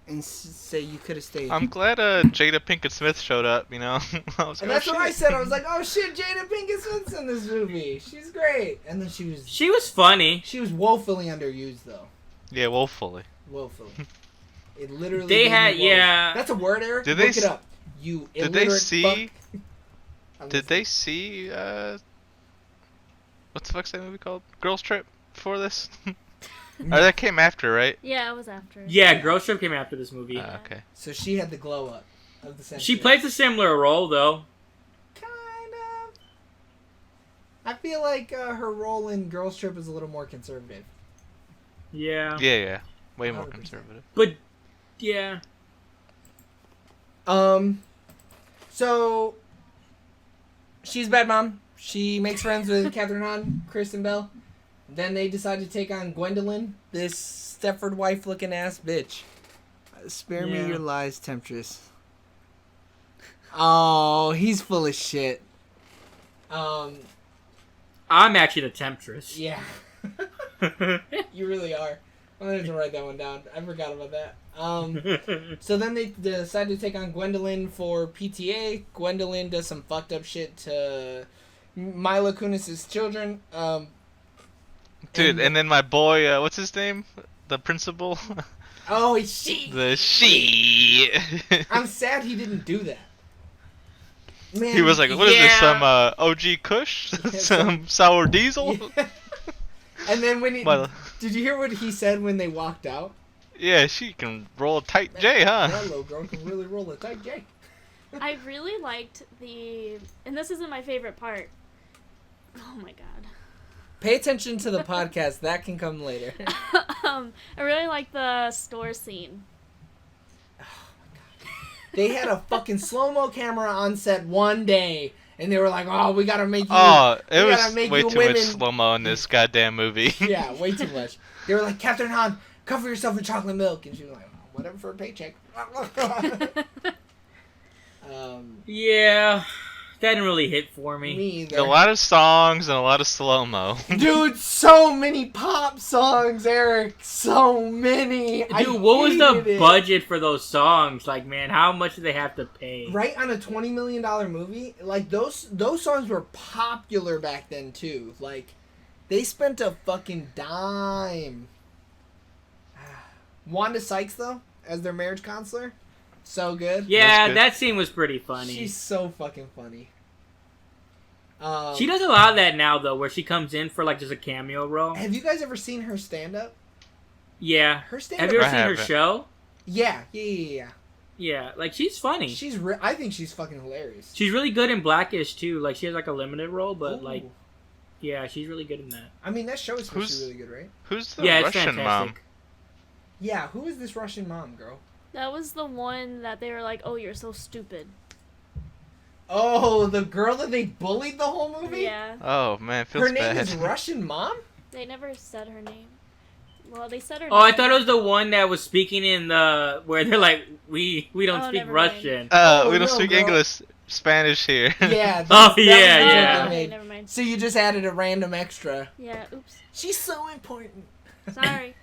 And say you could have stayed. I'm glad Jada Pinkett Smith showed up, you know? I was And like, that's what I said. I was like, oh shit, Jada Pinkett Smith's in this movie. She's great. And then she was funny. She was woefully underused though. Yeah, woefully. Woefully. It literally. They made had, me woeful. yeah. That's a word, Eric. Did Look they it up. You did they illiterate see? fuck. Did they see? What the fuck's that movie called? Girls Trip before this? Or that came after, right? Yeah, it was after. Yeah, Girls Trip came after this movie. Okay. So she had the glow up of the century. She plays a similar role, though. Kind of. I feel like her role in Girls Trip is a little more conservative. Yeah. Yeah. Way more 100%. conservative. But, yeah. So she's bad mom. She makes friends with Catherine Hahn, Kristen Bell. Then they decide to take on Gwendolyn, this Stepford wife looking ass bitch. Spare me your lies, temptress. Oh, he's full of shit. I'm actually the temptress. Yeah. You really are. I'm going to write that one down. I forgot about that. So then they decide to take on Gwendolyn for PTA. Gwendolyn does some fucked up shit to Mila Kunis' children. Dude, and then my boy, what's his name? The principal? Oh, she. The she. I'm sad he didn't do that. Man, He was like, what is this, some OG Kush? Some sour diesel? Yeah. And then when he... Well, Did you hear what he said when they walked out? yeah, she can roll a tight J, huh? That little girl can really roll a tight J. I really liked and this isn't my favorite part. Oh my god. Pay attention to the podcast. That can come later. I really like the store scene. They had a fucking slow-mo camera on set one day, and they were like, "Oh, we gotta make you." Oh, it we gotta was make way you too women. much slow-mo in this goddamn movie. Yeah, way too much. They were like, "Catherine Hahn, cover yourself in chocolate milk," and she was like, oh, "Whatever for a paycheck." Yeah. That didn't really hit for me. Me either. A lot of songs and a lot of slow-mo. Dude, so many pop songs, Eric. So many. Dude, what was the budget for those songs? Like, man, how much did they have to pay? Right on a $20 million movie? Like, those songs were popular back then, too. Like, they spent a fucking dime. Wanda Sykes, though, as their marriage counselor. So good. Yeah, good. that scene was pretty funny. She's so fucking funny. She does a lot of that now, though, where she comes in for, like, just a cameo role. Have you guys ever seen her stand-up? Yeah. Her stand-up... Have you ever I seen her haven't. show? Yeah. Yeah, like she's funny. I think she's fucking hilarious. She's really good in Blackish too. Like she has like a limited role, but Ooh. like, yeah, she's really good in that. I mean, that show is supposed to be really good, right? Who's the Yeah, it's Russian fantastic. mom? Yeah, who is this Russian mom, girl? That was the one that they were like, "Oh, you're so stupid." Oh, the girl that they bullied the whole movie? Yeah. Oh man, it feels Her name bad. is Russian mom? They never said her name. Well, they said her Oh, name. I thought it was the one that was speaking in the where they're like, we don't speak never mind. Russian. Oh, We don't no, speak girl. English, Spanish here. Yeah. Oh, that was yeah, the joke yeah. they Okay, made. never mind. So you just added a random extra. Yeah, oops. She's so important. Sorry.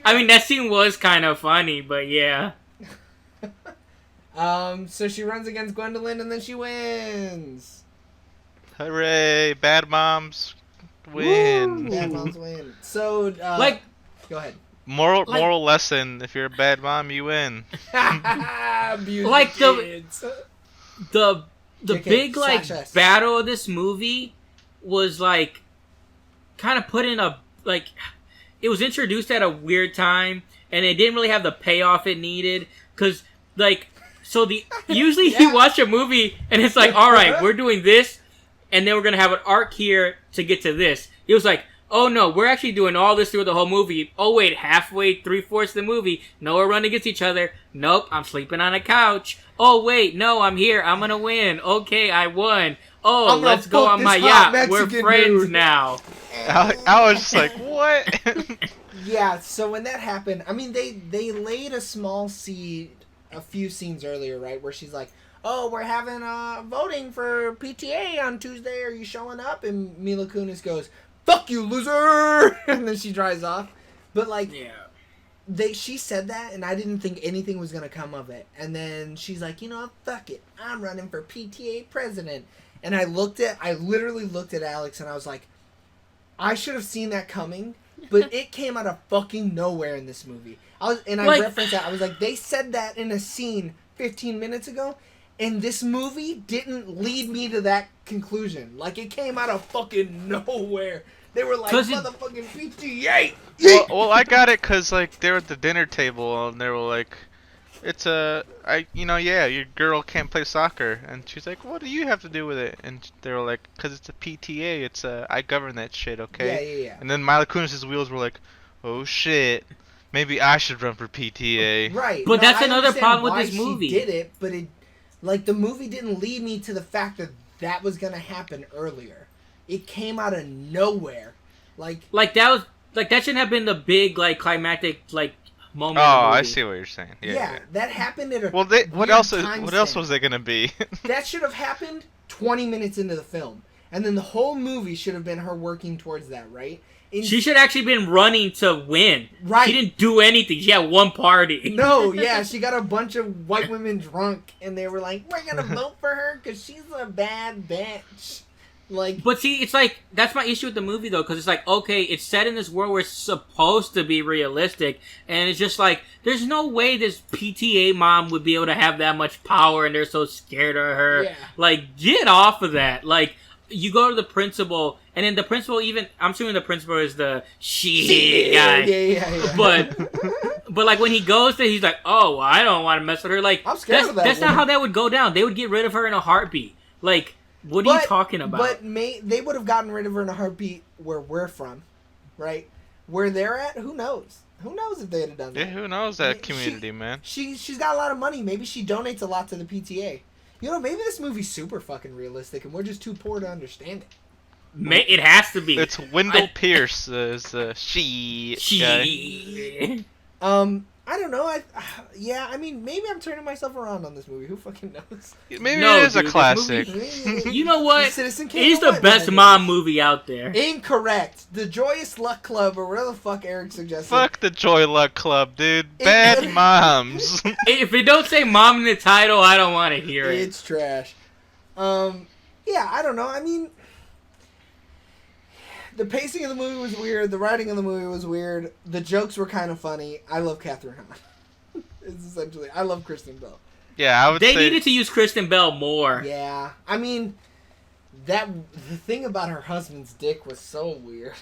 I mean, that scene was kind of funny, but yeah. So she runs against Gwendolyn and then she wins. Hooray! Bad moms win. Woo! Bad moms win. So, Like, go ahead. Moral lesson: if you're a bad mom, you win. Abuse Like the the- kids. the JK big like /S. battle of this movie was like kind of put in a like it was introduced at a weird time and it didn't really have the payoff it needed because like so the usually Yeah. you watch a movie and it's like, all right, we're doing this and then we're gonna have an arc here to get to this. It was like, oh no, we're actually doing all this through the whole movie. Oh wait, halfway, 3/4 of the movie, no, we're running against each other. Nope, I'm sleeping on a couch. Oh wait, no, I'm here. I'm gonna win. Okay, I won. Oh, I'm gonna let's go fuck on this my hot yacht. We're Mexican friends dude. now. I was just like, what? Yeah, so when that happened, I mean, they laid a small seed a few scenes earlier, right? Where she's like, oh, we're having voting for PTA on Tuesday. Are you showing up? And Mila Kunis goes, fuck you, loser! And then she drives off. But, like, she said that, and I didn't think anything was going to come of it. And then she's like, you know, fuck it. I'm running for PTA president. And I literally looked at Alex, and I was like, I should have seen that coming, but it came out of fucking nowhere in this movie. I referenced that. I was like, they said that in a scene 15 minutes ago, and this movie didn't lead me to that conclusion. Like, it came out of fucking nowhere. They were like, motherfucking PTA! Well, I got it because, like, they were at the dinner table, and they were like, your girl can't play soccer. And she's like, what do you have to do with it? And they were like, because it's a PTA, I govern that shit, okay? Yeah. And then Mila Kunis' wheels were like, oh shit, maybe I should run for PTA. Right. But that's I another understand problem with why this movie. She did it, but the movie didn't lead me to the fact that was going to happen earlier. It came out of nowhere. Like that shouldn't have been the big, like, climactic, like, moment. Oh, of the movie. I see what you're saying. Yeah. that happened at a What weird else time was stamp. they gonna be? That should have happened 20 minutes into the film. And then the whole movie should have been her working towards that, right? She should actually been running to win. Right. She didn't do anything. She had one party. No, yeah, she got a bunch of white women drunk, and they were like, we're gonna vote for her because she's a bad bitch. Like, But see, it's like, that's my issue with the movie, though, because it's like, okay, it's set in this world where it's supposed to be realistic, and it's just like, there's no way this PTA mom would be able to have that much power, and they're so scared of her. Yeah. Like, get off of that. Like, you go to the principal, and then the principal I'm assuming the principal is the shit guy. Yeah. But like, when he goes there, he's like, oh, well, I don't want to mess with her. Like, I'm scared of that that's not woman. how that would go down. They would get rid of her in a heartbeat. Like, what are you talking about? But they would have gotten rid of her in a heartbeat where we're from, right? Where they're at, who knows? Who knows if they'd have done that? Yeah, who knows that community, man? She's got a lot of money. Maybe she donates a lot to the PTA. You know, maybe this movie's super fucking realistic, and we're just too poor to understand it. It has to be. It's Wendell Pierce as the she guy. I don't know. I mean, maybe I'm turning myself around on this movie. Who fucking knows? Maybe No, it is dude, a this classic. You know what? Citizen It Kane is the Whatever best it mom is. movie out there. Incorrect. The Joyous Luck Club, or whatever the fuck Eric suggested. Fuck the Joy Luck Club, dude. Bad moms. If it don't say mom in the title, I don't want to hear it. It's trash. Yeah, I don't know. I mean, the pacing of the movie was weird. The writing of the movie was weird. The jokes were kind of funny. I love Catherine Hahn. It's essentially, I love Kristen Bell. Yeah, I would They say. needed to use Kristen Bell more. Yeah, I mean, the thing about her husband's dick was so weird.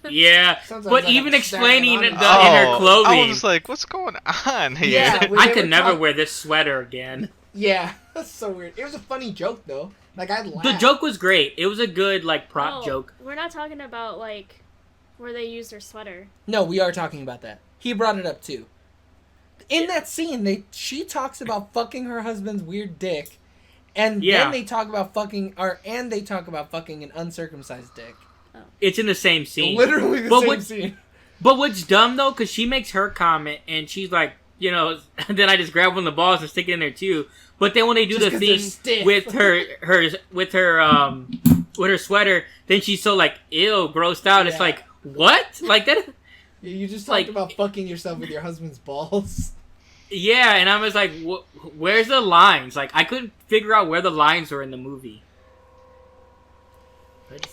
Yeah, Sometimes but I even gotta explaining stack in it on her clothing. I was just like, what's going on here? Yeah, when I they could were never talk- wear this sweater again. Yeah, that's so weird. It was a funny joke though. Like I laughed. The joke was great. It was a good like prop joke. We're not talking about like where they used her sweater. No, we are talking about that. He brought it up too. In that scene, she talks about fucking her husband's weird dick, and then they talk about fucking an uncircumcised dick. It's in the same scene. Literally the same scene. But what's dumb though, because she makes her comment and she's like, you know, then I just grab one of the balls and stick it in there too. But then when they do Just the 'cause they're thing stiff. with her sweater, then she's so like, ew, grossed out. It's Yeah. like, what? Like that? You just Like- talked about fucking yourself with your husband's balls. Yeah, and I was like, where's the lines? Like, I couldn't figure out where the lines were in the movie.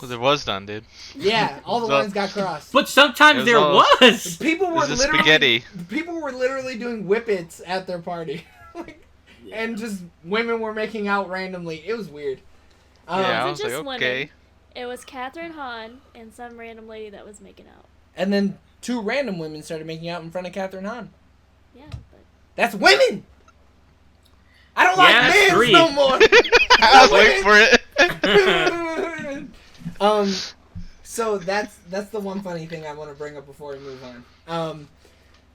Well, there was none, dude. Yeah, all the So- lines got crossed. But sometimes there all- was. People It were was the literally spaghetti. People were literally doing whippets at their party, and just women were making out randomly. It was weird. Yeah, I It was just like, women. okay. It was Catherine Hahn and some random lady that was making out. And then 2 random women started making out in front of Catherine Hahn. Yeah, but That's women. I don't Yeah, like men 3. no more. I was waiting for it. So that's the one funny thing I want to bring up before we move on.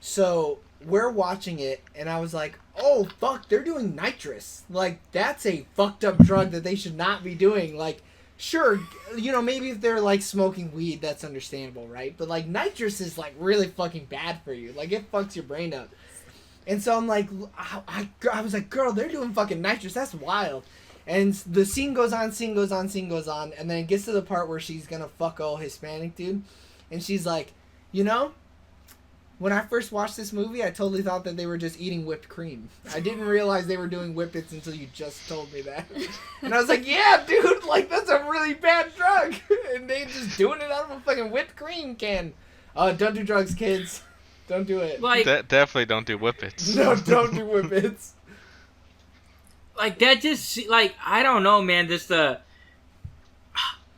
So we're watching it, and I was like, oh fuck, they're doing nitrous. Like that's a fucked up drug that they should not be doing. Like, sure, you know, maybe if they're like smoking weed, that's understandable, right? But like nitrous is like really fucking bad for you. Like it fucks your brain up. And so I'm like, I was like, girl, they're doing fucking nitrous. That's wild. And the scene goes on, and then it gets to the part where she's gonna fuck all Hispanic dude. And she's like, you know, when I first watched this movie, I totally thought that they were just eating whipped cream. I didn't realize they were doing whippets until you just told me that. And I was like, yeah, dude, like, that's a really bad drug. And they just doing it out of a fucking whipped cream can. Don't do drugs, kids. Don't do it. Like, Definitely don't do whippets. No, don't do whippets. like that just, like, I don't know, man, just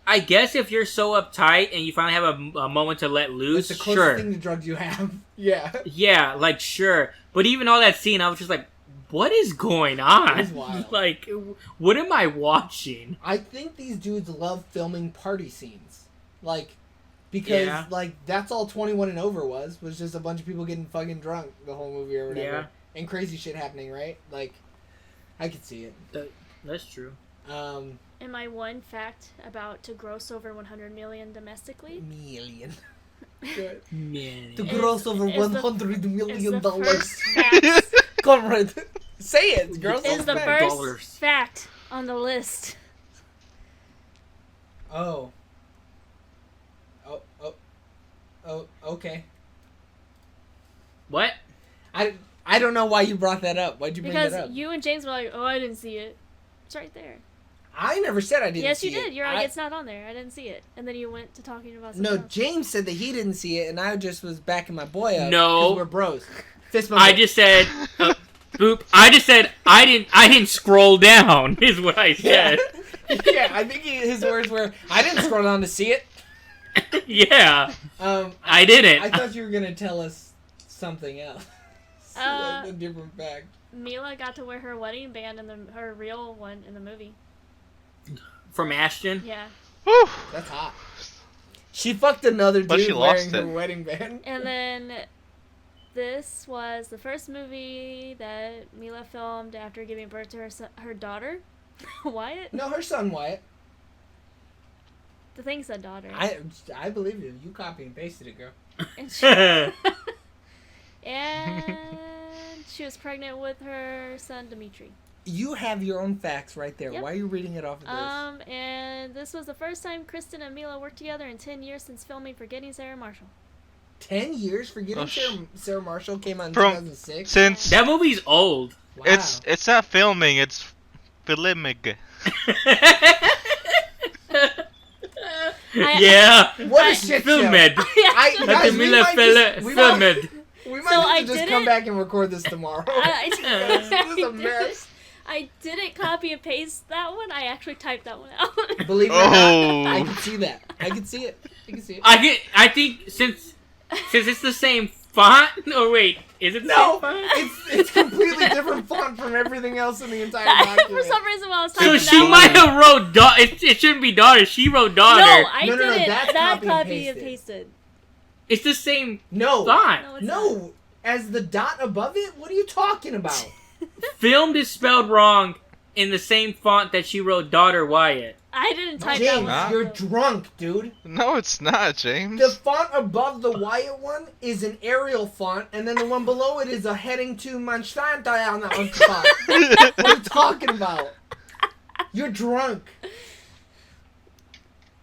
I guess if you're so uptight and you finally have a moment to let loose, It's the closest sure. thing to drugs you have. Yeah. Yeah, like, sure. But even all that scene, I was just like, what is going on? It was wild. Like, what am I watching? I think these dudes love filming party scenes. Like, because, Yeah. like, that's all 21 and over was just a bunch of people getting fucking drunk the whole movie or whatever. Yeah. And crazy shit happening, right? Like, I could see it. That's true. and my one fact about to gross over 100 million domestically Million. Good. Man. To Is- gross over is the- $100 is million. the first fact, Comrade. Say it, girls. is the Fact. first dollars. fact on the list. Oh, okay. What? I don't know why you brought that up. Why'd you bring Because that up? you and James were like, oh, I didn't see it. It's right there. I never said I didn't Yes, see you it. did. You're like, it's not on there. I didn't see it. And then you went to talking about something No, else. James said that he didn't see it, and I just was backing my boy up. No. 'cause we're bros. Fist bump. I just said, boop. I just said I didn't scroll down. Is what I Yeah. said. Yeah, I think his words were, I didn't scroll down to see it. Yeah. I I didn't. thought you were gonna tell us something else. Like a different fact. Mila got to wear her wedding band in her real one in the movie. From Ashton. Yeah. Whew. That's hot. She fucked another But dude she wearing lost her it. wedding band. And then this was the first movie that Mila filmed after giving birth to her daughter, Wyatt. No, her son Wyatt. The thing said daughter. I believe you. You copy and pasted it, girl. And she, and she was pregnant with her son Dimitri. You have your own facts right there. Yep. Why are you reading it off of this? And this was the first time Kristen and Mila worked together in 10 years since filming for Getting Sarah Marshall. 10 years for getting Oh, Sarah Marshall came out in From- 2006. Since That movie's old. Wow. it's not filming, it's filming. Yeah. What I- a shit show. Filmed. I, guys, we Mila might just- we might- filmed. We So might I need to just did come it. back and record this tomorrow. This is a mess. I didn't copy and paste that one. I actually typed that one out. Believe it or not, I can see that. I can see it. I think since it's the same font. Oh wait, is it the same font? It's completely different font from everything else in the entire For document. some reason, while I was typing So that she one- might have wrote daughter. It shouldn't be daughter. She wrote daughter. No, I No, didn't. that's That copy and and pasted. It's the same No. font. No, it's No. As the dot above it? What are you talking about? Filmed is spelled wrong in the same font that she wrote daughter Wyatt. I didn't type that James, one. you're drunk, dude. No, it's not, James. The font above the Wyatt one is an Arial font, and then the one below it is a heading to Manstanta on that font. What are you talking about? You're drunk.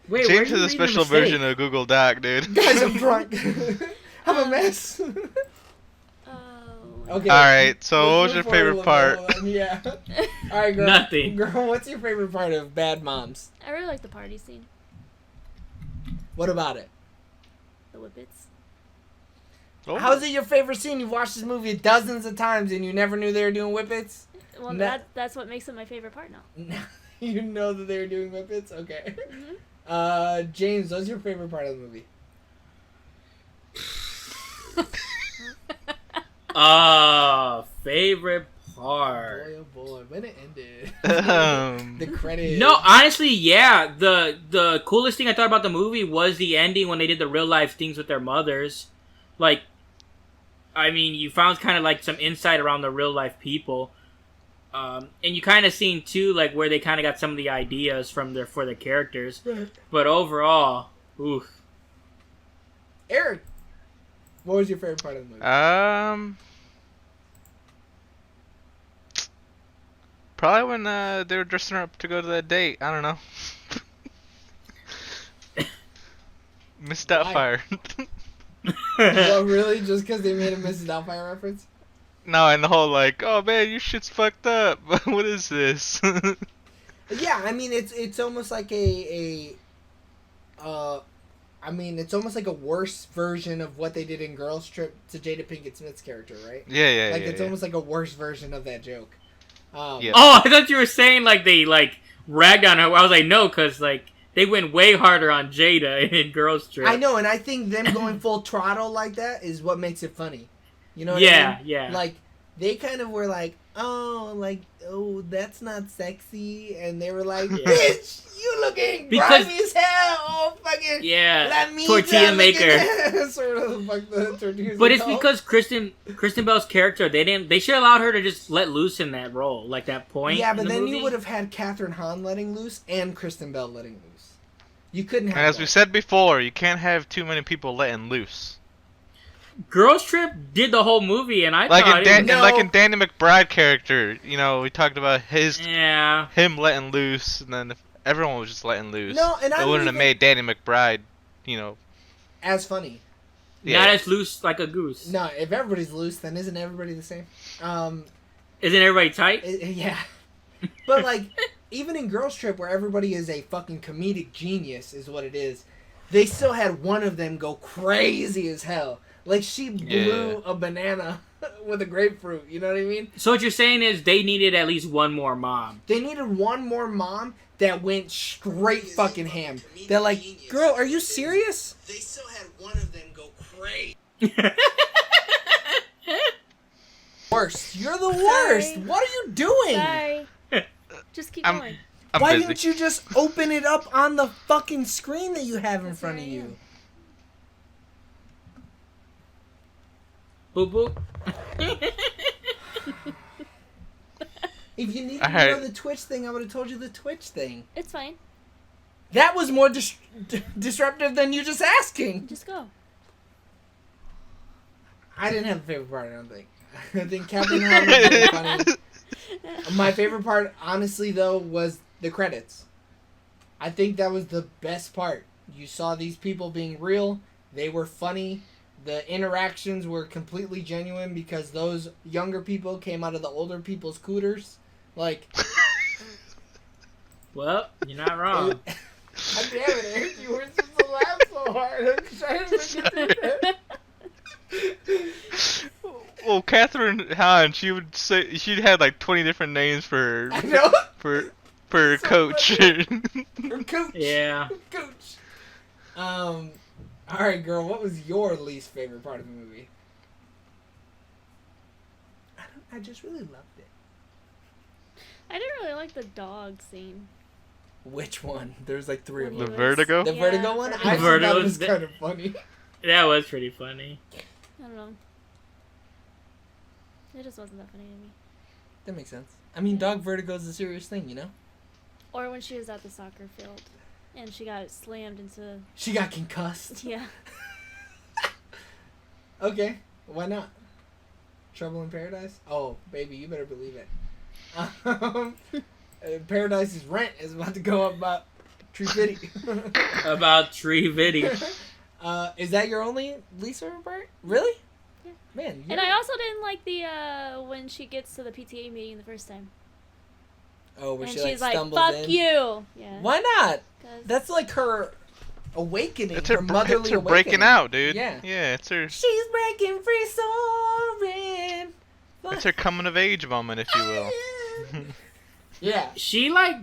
Wait, where James did you has a read the special mistake? version of Google Doc, dude. Guys, I'm drunk. I'm a mess. Oh. Okay. Alright, so what was Let's your move favorite forward part? a little. Yeah. Alright, girl. Nothing. Girl, what's your favorite part of Bad Moms? I really like the party scene. What about it? The whippets. Oh. How is it your favorite scene? You've watched this movie dozens of times and you never knew they were doing whippets? Well, No. that's what makes it my favorite part now. You know that they were doing whippets? Okay. Mhm. James, what's your favorite part of the movie? Favorite part. Boy, oh boy, when it ended. Um, The credits. No, honestly, yeah. The coolest thing I thought about the movie was the ending when they did the real life things with their mothers. Like, I mean, you found kind of like some insight around the real life people, and you kind of seen too like where they kind of got some of the ideas from for the characters. Right. But overall, oof. Eric, what was your favorite part of the movie? Probably when they were dressing her up to go to that date. I don't know. Miss Doubtfire. Well, really? Just because they made a Mrs. Doubtfire reference? No, and the whole like, oh man, your shit's fucked up. What is this? Yeah, I mean, it's almost like it's almost like a worse version of what they did in Girls Trip to Jada Pinkett Smith's character, right? Yeah. Like, it's almost like a worse version of that joke. Yeah. Oh, I thought you were saying like they like ragged on her. I was like, no, because like they went way harder on Jada in Girls Trip. I know, and I think them going full throttle like that is what makes it funny. You know what I mean? Yeah. Like, they kind of were like, oh, that's not sexy. And they were like, Yeah. bitch, you looking Because- grimy as hell. Oh, fucking. Yeah, Let me tortilla look maker. at that. Sort of fuck the tortillas. But it's and all. because Kristen Bell's character, they should have allowed her to just let loose in that role, like that point. Yeah, but in the then movie. you would have had Katherine Hahn letting loose and Kristen Bell letting loose. You couldn't have And as we both. said before, you can't have too many people letting loose. Girls Trip did the whole movie, and I Like thought in, it was, No. like in Danny McBride character, you know, we talked about yeah. him letting loose, and then if everyone was just letting loose, No, and I it don't wouldn't have even- made Danny McBride, you know. As funny. Yeah. Not as loose like a goose. No, if everybody's loose, then isn't everybody the same? Isn't everybody tight? Yeah. But, like, even in Girls Trip, where everybody is a fucking comedic genius, is what it is, they still had one of them go crazy as hell. Like, she blew a banana with a grapefruit, you know what I mean? So what you're saying is they needed at least one more mom. They needed one more mom that went straight fucking ham. They're like, girl, are you serious? They still had one of them go crazy. Worst. You're the worst. Sorry. What are you doing? Sorry. Just keep I'm- going. I'm Why busy. didn't you just open it up on the fucking screen that you have in That's front of where I you? am. Boop boop. If you needed to Alright. know the Twitch thing, I would have told you the Twitch thing. It's fine. That was more disruptive than you just asking. Just go. I didn't have a favorite part, I don't think. I think Captain Hahn was really funny. My favorite part, honestly, though, was the credits. I think that was the best part. You saw these people being real. They were funny. The interactions were completely genuine because those younger people came out of the older people's cooters. Like, Well, you're not wrong. God damn it, Eric, you were supposed to laugh so hard. I'm trying to get through that. Well, Catherine Hahn, she'd had like 20 different names for I know. for So coach. For Coach. Yeah. Coach. All right, girl. What was your least favorite part of the movie? I just really loved it. I didn't really like the dog scene. Which one? There's like 3 of When The them. he was- Vertigo? The Yeah, Vertigo one? I actually Vertigo thought it was was kind of funny. That was pretty funny. I don't know. It just wasn't that funny to me. That makes sense. I mean, dog vertigo is a serious thing, you know? Or when she was at the soccer field and she got slammed into. She got concussed. Yeah. Okay, why not? Trouble in Paradise? Oh, baby, you better believe it. Paradise's rent is about to go up about $350. About Tree Video. Is that your only least favorite part? Really? Yeah. Man, And I also didn't like the when she gets to the PTA meeting the first time. oh, where And she she's like like, stumbles "Fuck in. you." Yeah. Why not? 'Cause- That's like her awakening. It's her her, motherly it's her awakening. breaking out, dude. Yeah. Yeah, it's her. She's breaking free, soaring. It's her coming of age moment, if you will. Yeah. She like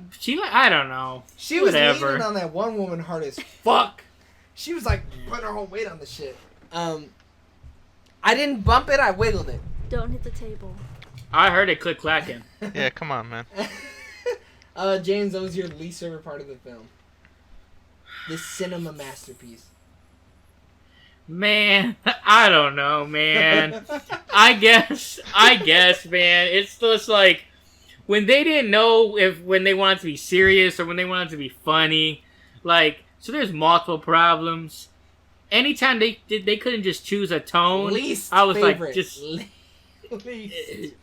I don't know. She was Whatever. leaning on that one woman hard as fuck. She was like putting her whole weight on the shit. I didn't bump it, I wiggled it. Don't hit the table. I heard it click clacking. Yeah, come on, man. James, what was your least favorite part of the film? This cinema masterpiece. Man, I don't know, man. I guess, man. It's just like when they didn't know when they wanted to be serious or when they wanted to be funny. Like, so there's multiple problems. Anytime they couldn't just choose a tone. Least I was favorite. like, just Least.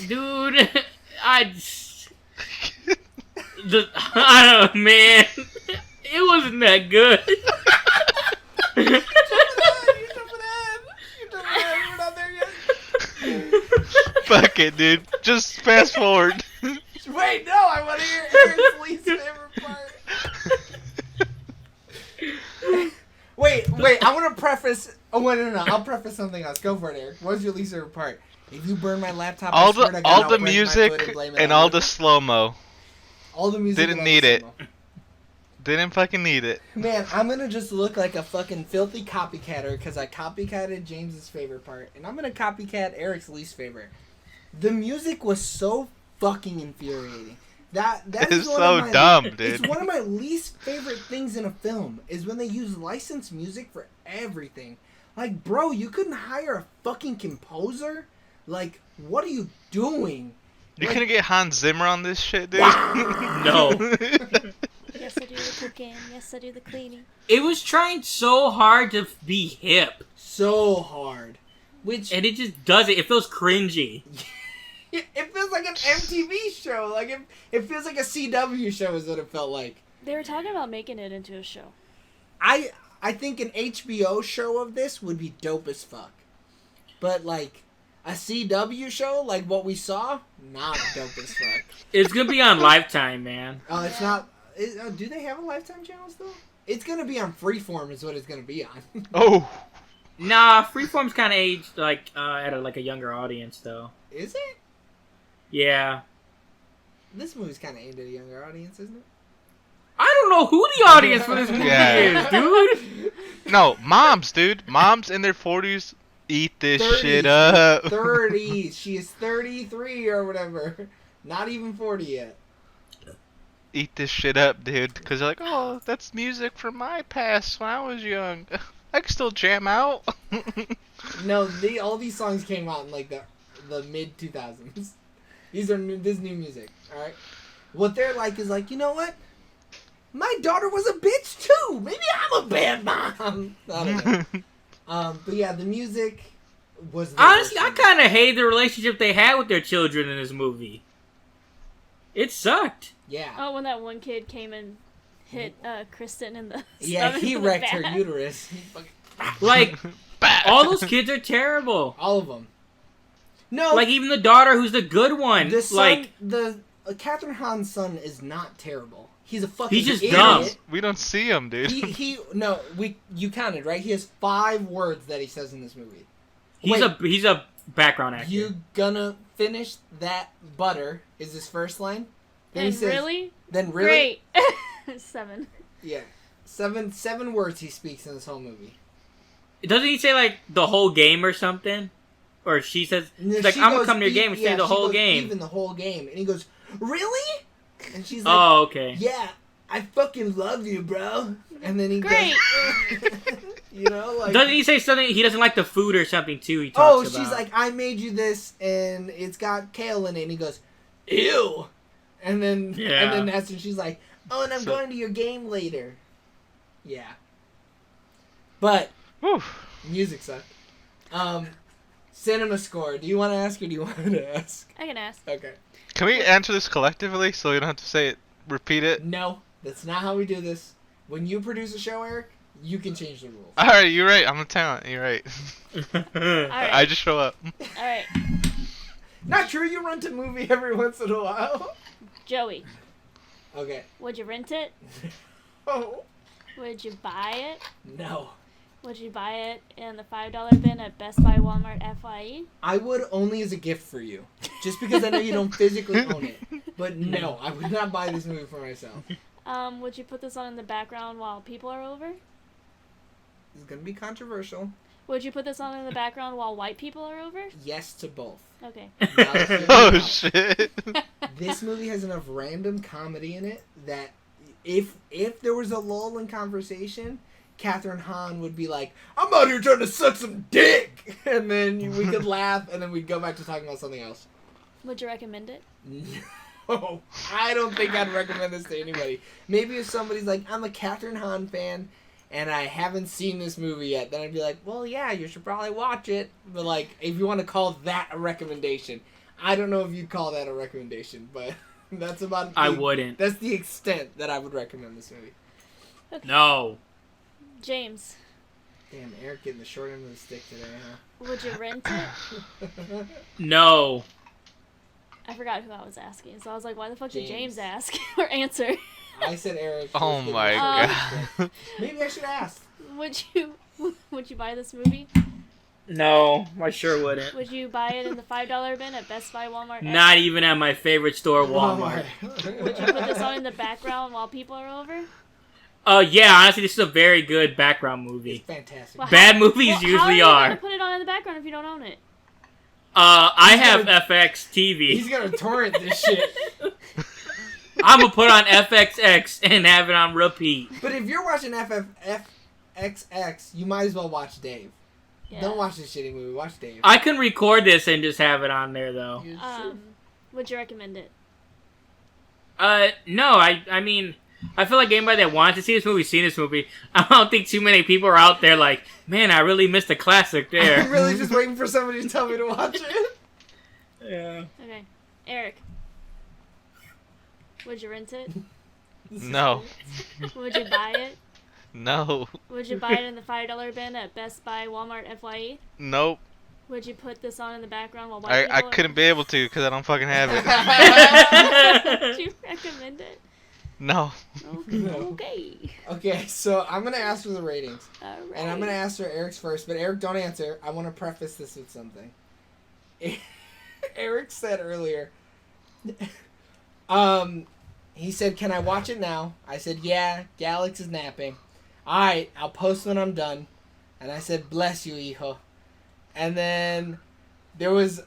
dude, I don't know, man. It wasn't that good. You jumping ahead. We're not there yet. Fuck it, dude. Just fast forward. Wait, no, I want to hear Eric's least favorite part. Wait, I want to preface. Oh, wait, no, I'll preface something else. Go for it, Eric. What was your least favorite part? If you burn my laptop, I swear to God, all I'll the break my music foot and blame it and on all you. the slow mo. All the music. Didn't and all need the it. slow-mo. Didn't fucking need it. Man, I'm gonna just look like a fucking filthy copycatter because I copycatted James's favorite part, and I'm gonna copycat Eric's least favorite. The music was so fucking infuriating. That It's is one so of my, dumb, dude. It's one of my least favorite things in a film is when they use licensed music for everything. Like, bro, you couldn't hire a fucking composer? Like, what are you doing? You Like- couldn't get Hans Zimmer on this shit, dude. No. Yes, I do the cooking. Yes, I do the cleaning. It was trying so hard to be hip, So hard. Which and it just doesn't. It feels cringy. it feels like an MTV show. Like it feels like a CW show is what it felt like. They were talking about making it into a show. I think an HBO show of this would be dope as fuck. But like a CW show like what we saw, not dope as fuck. It's gonna be on Lifetime, man. Oh, it's not. Do they have a Lifetime channel still? It's gonna be on Freeform, is what it's gonna be on. Oh. Nah, Freeform's kind of aged like at a younger audience though. Is it? Yeah. This movie's kind of aimed at a younger audience, isn't it? I don't know who the audience for this movie Yeah. is, dude. No, moms, dude. Moms in their 40s eat this 30s, shit up. 30s. She is 33 or whatever. Not even 40 yet. Eat this shit up, dude. Because they're like, oh, that's music from my past when I was young. I can still jam out. No, all these songs came out in like the mid 2000s. This new music. All right. What they're like is like, you know what? My daughter was a bitch too. Maybe I'm a bad mom. I don't know. But yeah, the music was. The Honestly, worst I thing. kind of hate the relationship they had with their children in this movie. It sucked. Yeah. Oh, when that one kid came and hit Kristen in the Yeah, stomach he with a wrecked her bat. uterus. Like, all those kids are terrible. All of them. No. Like, even the daughter who's the good one. the son, Like, the Catherine Hahn's son is not terrible. He's a fucking He's just idiot. dumb. We don't see him, dude. You counted, right? He has 5 words that he says in this movie. he's Wait. a background actor. You gonna finish that butter is his first line. Then And he says, really? Then really? Great. 7. Yeah. Seven words he speaks in this whole movie. Doesn't he say like the whole game or something? Or she says, No, she's like, she I'm gonna goes, come to your game and yeah, say the she whole goes, game. Even the whole game. And he goes, really? And she's like, Oh, okay. yeah, I fucking love you, bro. And then he Great. goes, you know, like. Doesn't he say something? He doesn't like the food or something too. He talks about. She's like, I made you this, and it's got kale in it. And he goes, ew. And then that's when she's like, oh, and I'm going to your game later. Yeah. But music sucked. Cinema score. Do you want to ask or do you want to ask? I can ask. Okay. Can we answer this collectively so you don't have to say it, repeat it? No, that's not how we do this. When you produce a show, Eric, you can change the rules. Alright, you're right. I'm a talent. You're right. Alright. I just show up. Alright. Not true. You rent a movie every once in a while. Joey, Okay. would you rent it? Oh. Would you buy it? No. Would you buy it in the $5 bin at Best Buy, Walmart, FYE? I would only as a gift for you. Just because I know you don't physically own it. But no, I would not buy this movie for myself. Would you put this on in the background while people are over? It's going to be controversial. Would you put this on in the background while white people are over? Yes to both. Okay. Now let's hear Oh it out. shit. This movie has enough random comedy in it that if there was a lull in conversation, Catherine Hahn would be like, I'm out here trying to suck some dick! And then we could laugh, and then we'd go back to talking about something else. Would you recommend it? No, I don't think I'd recommend this to anybody. Maybe if somebody's like, I'm a Catherine Hahn fan, and I haven't seen this movie yet, then I'd be like, well, yeah, you should probably watch it. But, like, if you want to call that a recommendation, I don't know if you'd call that a recommendation, but that's about I wouldn't. That's the extent that I would recommend this movie. Okay. No. James, Damn, Eric getting the short end of the stick today, huh? would you rent it? No. I forgot who I was asking, so I was like, why the fuck did James. James ask or answer? I said Eric. Oh was getting my the short end of the god. stick. Maybe I should ask. Would you buy this movie? No, I sure wouldn't. Would you buy it in the $5 bin at Best Buy, Walmart? Not even at my favorite store, Walmart. Would you put this on in the background while people are over? Yeah, honestly, this is a very good background It's movie. fantastic. Well, Bad movies how usually you are. gonna put it on in the background if you don't own it? I He's have gonna- FX TV. He's gonna torrent this shit. I'm gonna put on FXX and have it on repeat. But if you're watching FXX, you might as well watch Dave. Yeah. Don't watch this shitty movie. Watch Dave. I can record this and just have it on there, though. You should. Would you recommend it? No, I mean, I feel like anybody that wants to see this movie, seen this movie. I don't think too many people are out there like, man, I really missed a classic there. I'm really just waiting for somebody to tell me to watch it. Yeah. Okay. Eric. Would you rent it? No. Would you buy it? No. Would you buy it in the $5 bin at Best Buy, Walmart, FYE? Nope. Would you put this on in the background while white I people couldn't be able to because I don't fucking have it. Would you recommend it? No. Okay. No. Okay. Okay, so I'm gonna ask for the ratings, All right. and I'm gonna ask for Eric's first. But Eric, don't answer. I want to preface this with something. Eric said earlier. He said, "Can I watch it now?" I said, "Yeah." Galax is napping. All right, I'll post when I'm done. And I said, "Bless you, hijo." And then there was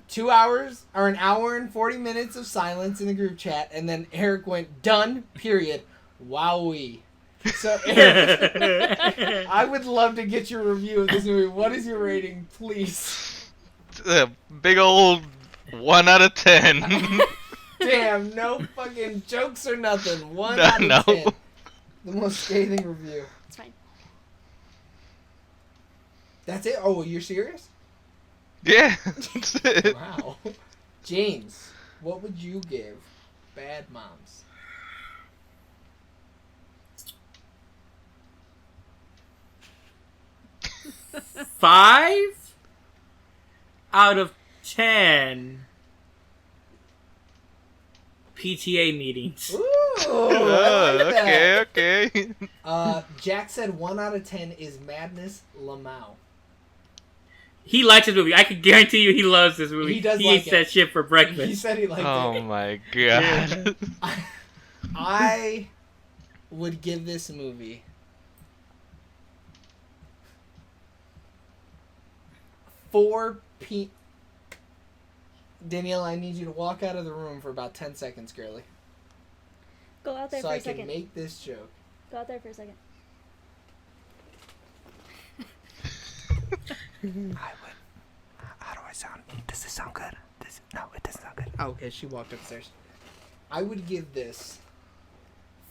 2 hours or an hour and 40 minutes of silence in the group chat, and then Eric went, "Done. Period." Wowee. So Eric, I would love to get your review of this movie. What is your rating, please? Big old 1 out of 10. Damn, no fucking jokes or nothing. 1 No, out of no. 10. The most scathing review. It's fine. That's it? Oh, you're serious? Yeah. That's it. Wow. James, what would you give Bad Moms? 5 out of 10 PTA meetings. Ooh, I like that. Okay. Jack said 1 out of 10 is Madness Lamau. He likes this movie. I can guarantee you he loves this movie. He does He like eats it. that shit for breakfast. He said he liked it. Oh my god. I would give this movie 4 P. Danielle, I need you to walk out of the room for about 10 seconds, girly. Go out there So for I a second. can make this joke. Go out there for a second. I would. How do I sound? Does this sound good? No, it doesn't sound good. Oh, okay, she walked upstairs. I would give this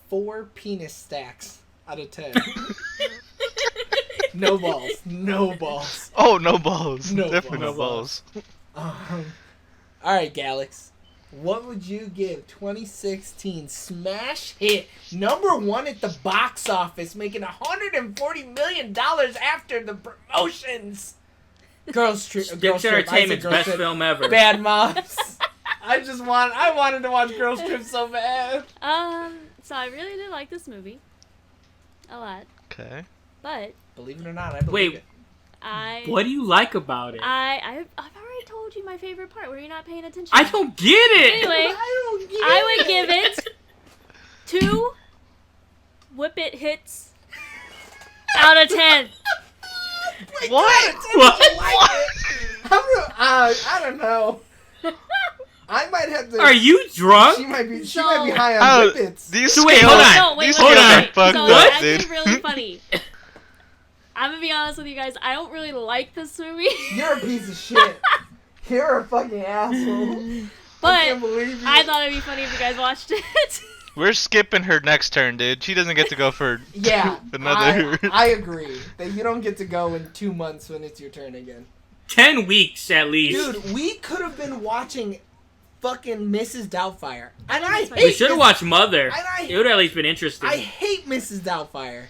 4 penis stacks out of 10. No balls. No balls. Oh, no balls. No Definitely balls. no balls. All right, Galax. What would you give 2016 smash hit #1 at the box office, making $140 million after the promotions? Girls Trip. Dick's Entertainment's best film ever. Bad Moms. I wanted to watch Girls Trip so bad. So I really did like this movie. A lot. Okay. But Believe it or not, I believe it. What do you like about it? I've already told you my favorite part. Were you not paying attention? I don't get it! Anyway, I would give it 2 whip it hits out of 10. What? I don't know. I might have to. Are you drunk? She might be So- high on whippets. These So wait, scales, hold on. No, wait, these wait, scales wait, are wait. fucked So up, that's dude. really funny. I'm gonna be honest with you guys. I don't really like this movie. You're a piece of shit. You're a fucking asshole. I But can't believe you. I thought it'd be funny if you guys watched it. We're skipping her next turn, dude. She doesn't get to go for Yeah, another. I agree that you don't get to go in 2 months when it's your turn again. 10 weeks at least. Dude, we could have been watching fucking Mrs. Doubtfire, and I hate. We should have watched Mother. And It would have at least been interesting. I hate Mrs. Doubtfire.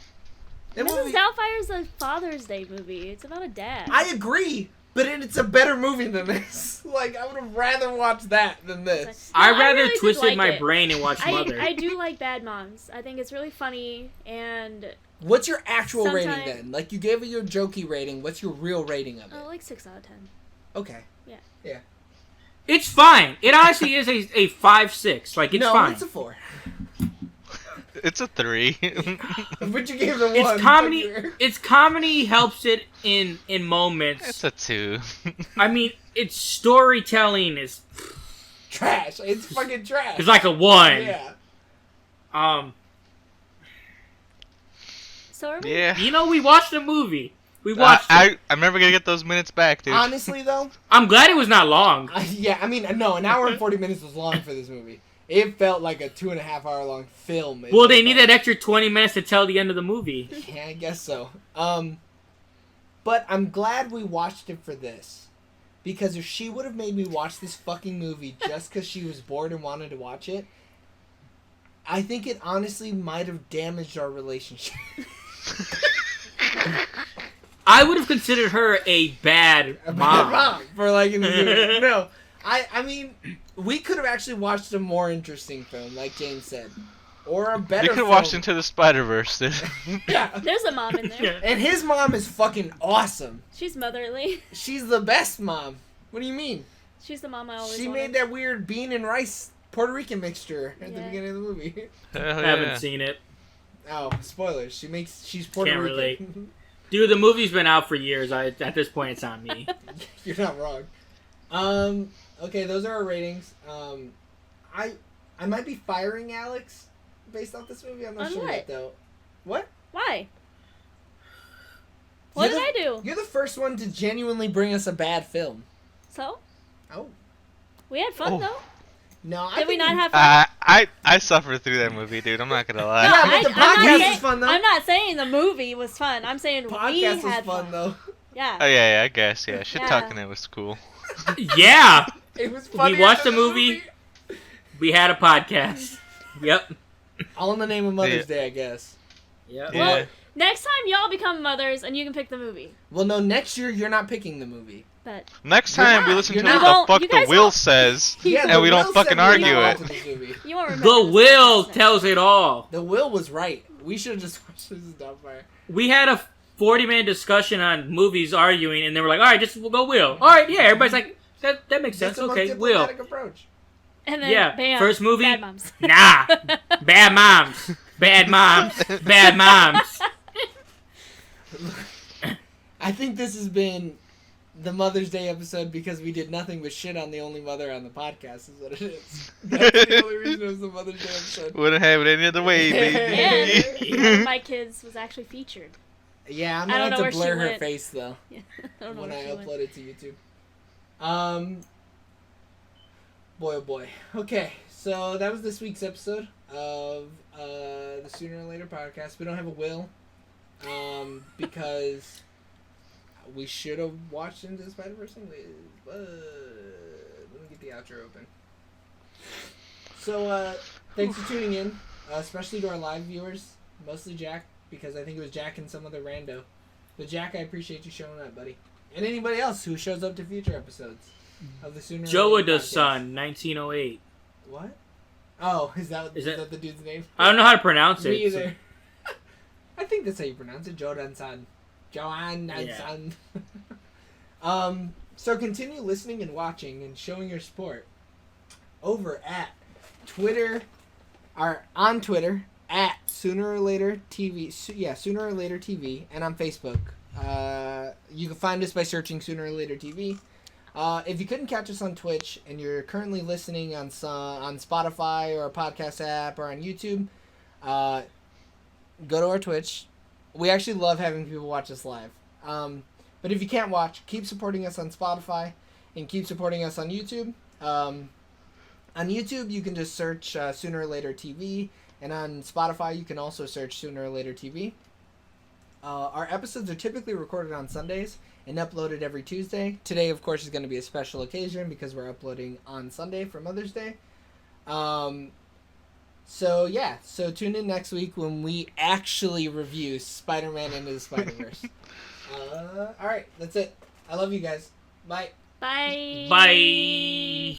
That Mrs. movie- Doubtfire's a Father's Day movie. It's about a dad. I agree, but it's a better movie than this. Like, I would have rather watched that than this. I No, rather really did twisted like my it. brain and watched Mother. I do like Bad Moms. I think it's really funny, and What's your actual rating Sometime- then? Like, you gave it your jokey rating. What's your real rating of it? like 6 out of 10. Okay. Yeah. It's fine. It honestly is a 5-6. Like, it's no, fine. it's a 4. It's a 3. But you gave it a 1. It's comedy. It's comedy helps it in moments. It's a 2. I mean, its storytelling is Trash. It's fucking trash. it's like a 1. Yeah. So are we? Yeah. You know, we watched a movie. We watched it. I'm never gonna get those minutes back, dude. Honestly, though, I'm glad it was not long. I mean, no, an hour and 40 minutes was long for this movie. It felt like a 2.5 hour long film. Well, they need that extra 20 minutes to tell the end of the movie. Yeah, I guess so. But I'm glad we watched it for this. Because if she would have made me watch this fucking movie just because she was bored and wanted to watch it, I think it honestly might have damaged our relationship. I would have considered her a bad mom. For liking this movie. No. I mean, we could have actually watched a more interesting film, like James said. Or a better You could have film. watched Into the Spider-Verse, dude. Yeah. There's a mom in there. And his mom is fucking awesome. She's motherly. She's the best mom. What do you mean? She's the mom I always She wanted. made that weird bean and rice Puerto Rican mixture at the Yeah. beginning of the movie. Hell I yeah. haven't seen it. Oh, spoilers. She's Puerto Can't Rican. Dude, the movie's been out for years. At this point, it's on me. You're not wrong. Okay, those are our ratings. I might be firing Alex based off this movie. I'm not On sure what? yet, though. What? Why? What did I do? You're the first one to genuinely bring us a bad film. So? Oh. We had fun, Oh. though. No, I Did we think not have fun? I suffered through that movie, dude. I'm not gonna lie. Yeah, but the I'm not podcast saying- was fun, though. I'm not saying the movie was fun. I'm saying we Podcast was had fun, though. Yeah. Oh yeah, I guess, yeah. Shit Yeah. talking it was cool. Yeah, It was fun. we watched the movie. We had a podcast. Yep. All in the name of Mother's Yeah. Day, I guess. Yep. Yeah. Well, next time y'all become mothers and you can pick the movie. Well, no, next year you're not picking the movie. But Next You're time not. we listen You're to not. what You the fuck guys the will won't- says. Yeah, And the we don't will fucking said we're argue not it. watching this movie. you won't remember The this will podcast. tells it all. The will was right. We should have just watched this Doubtfire. We had a 40-minute discussion on movies, arguing, and they were like, all right, just we'll go Will. All right, yeah, everybody's like, that makes sense. Okay, Will. Approach. And then, bam, first movie, Bad Moms. Nah, Bad Moms, Bad Moms, Bad Moms. I think this has been the Mother's Day episode because we did nothing but shit on the only mother on the podcast is what it is. That's the only reason it was the Mother's Day episode. Wouldn't have it any other way, baby. And one of my kids was actually featured. Yeah, I'm gonna have to blur her face though. Yeah, I don't know when I upload went. it to YouTube. Boy oh boy. Okay, so that was this week's episode of the Sooner or Later podcast. We don't have a will, because we should have watched Into the Spider-Verse anyways, but let me get the outro open. So, thanks for tuning in, especially to our live viewers, mostly Jack, because I think it was Jack and some other rando. But Jack, I appreciate you showing up, buddy. And anybody else who shows up to future episodes of the Sooner or Joa Later the podcast. Sun, 1908. What? Oh, is that the dude's name? I don't know how to pronounce it. Me either. I think that's how you pronounce it, Jodan-san. Joan-san. So continue listening and watching and showing your support over at Twitter, or on Twitter, at Sooner or Later TV. Yeah, Sooner or Later TV, and on Facebook. You can find us by searching Sooner or Later TV. If you couldn't catch us on Twitch and you're currently listening on Spotify or a podcast app or on YouTube, go to our Twitch. We actually love having people watch us live. But if you can't watch, keep supporting us on Spotify and keep supporting us on YouTube. On YouTube, you can just search Sooner or Later TV, and on Spotify, you can also search Sooner or Later TV. Our episodes are typically recorded on Sundays and uploaded every Tuesday. Today, of course, is going to be a special occasion because we're uploading on Sunday for Mother's Day. So tune in next week when we actually review Spider-Man Into the Spider-Verse. Alright, that's it. I love you guys. Bye. Bye. Bye.